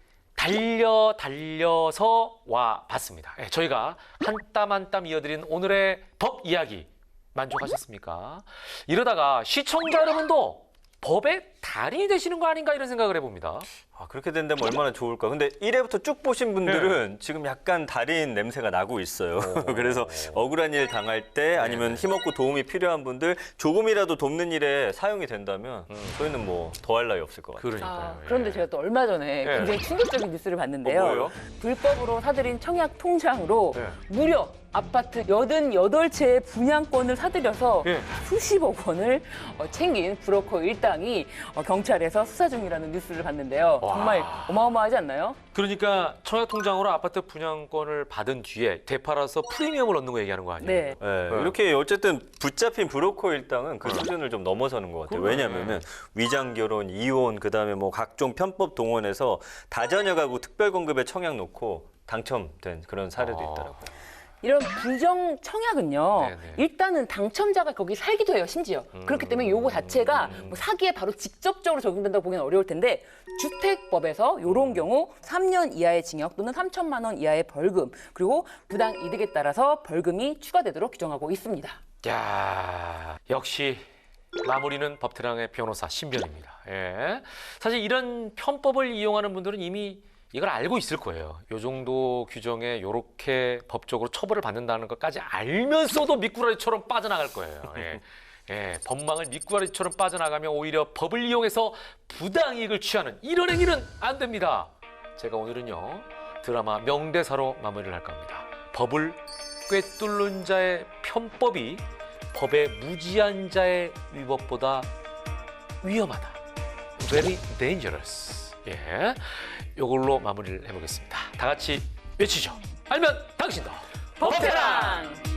S1: 달려서 와 봤습니다. 예, 저희가 한 땀 한 땀 이어드린 오늘의 법 이야기 만족하셨습니까? 이러다가 시청자 여러분도 법의 달인이 되시는 거 아닌가 이런 생각을 해봅니다.
S3: 아, 그렇게 된다면 얼마나 좋을까. 근데 1회부터 쭉 보신 분들은 지금 약간 달인 냄새가 나고 있어요. 그래서 억울한 일 당할 때 아니면 힘없고 도움이 필요한 분들 조금이라도 돕는 일에 사용이 된다면 저희는 뭐 더할 나위 없을 것 같아요.
S1: 그러니까요.
S2: 그런데 제가 또 얼마 전에
S1: 예.
S2: 굉장히 충격적인 뉴스를 봤는데요.
S1: 뭐예요?
S2: 불법으로 사들인 청약 통장으로
S1: 예.
S2: 무려 아파트 88채의 분양권을 사들여서
S1: 예.
S2: 수십억 원을 챙긴 브로커 일당이 경찰에서 수사 중이라는 뉴스를 봤는데요.
S1: 와.
S2: 정말 어마어마하지 않나요?
S1: 그러니까 청약통장으로 아파트 분양권을 받은 뒤에 되팔아서 프리미엄을 얻는 거 얘기하는 거 아니에요?
S2: 네.
S3: 네, 이렇게 어쨌든 붙잡힌 브로커 일당은 그 수준을 좀 넘어서는 것 같아요.
S1: 그러네.
S3: 왜냐하면은 위장 결혼, 이혼, 그다음에 뭐 각종 편법 동원해서 다자녀 가구 특별공급에 청약 놓고 당첨된 그런 사례도 있더라고요.
S2: 이런 부정 청약은요.
S1: 네네.
S2: 일단은 당첨자가 거기 살기도 해요. 심지어. 그렇기 때문에 요거 자체가 뭐 사기에 바로 직접적으로 적용된다고 보기는 어려울 텐데 주택법에서 이런 경우 3년 이하의 징역 또는 3천만 원 이하의 벌금 그리고 부당 이득에 따라서 벌금이 추가되도록 규정하고 있습니다.
S1: 야, 역시 마무리는 법태랑의 변호사 신변입니다. 예. 사실 이런 편법을 이용하는 분들은 이미 이걸 알고 있을 거예요. 이 정도 규정에 이렇게 법적으로 처벌을 받는다는 것까지 알면서도 미꾸라지처럼 빠져나갈 거예요. 예. 예, 법망을 미꾸라지처럼 빠져나가며 오히려 법을 이용해서 부당이익을 취하는 이런 행위는 안 됩니다. 제가 오늘은요, 드라마 명대사로 마무리를 할까 합니다. 법을 꿰뚫는 자의 편법이 법에 무지한 자의 위법보다 위험하다. Very dangerous. 예, 이걸로 마무리를 해보겠습니다. 다 같이 외치죠. 알면 당신도 법대랑.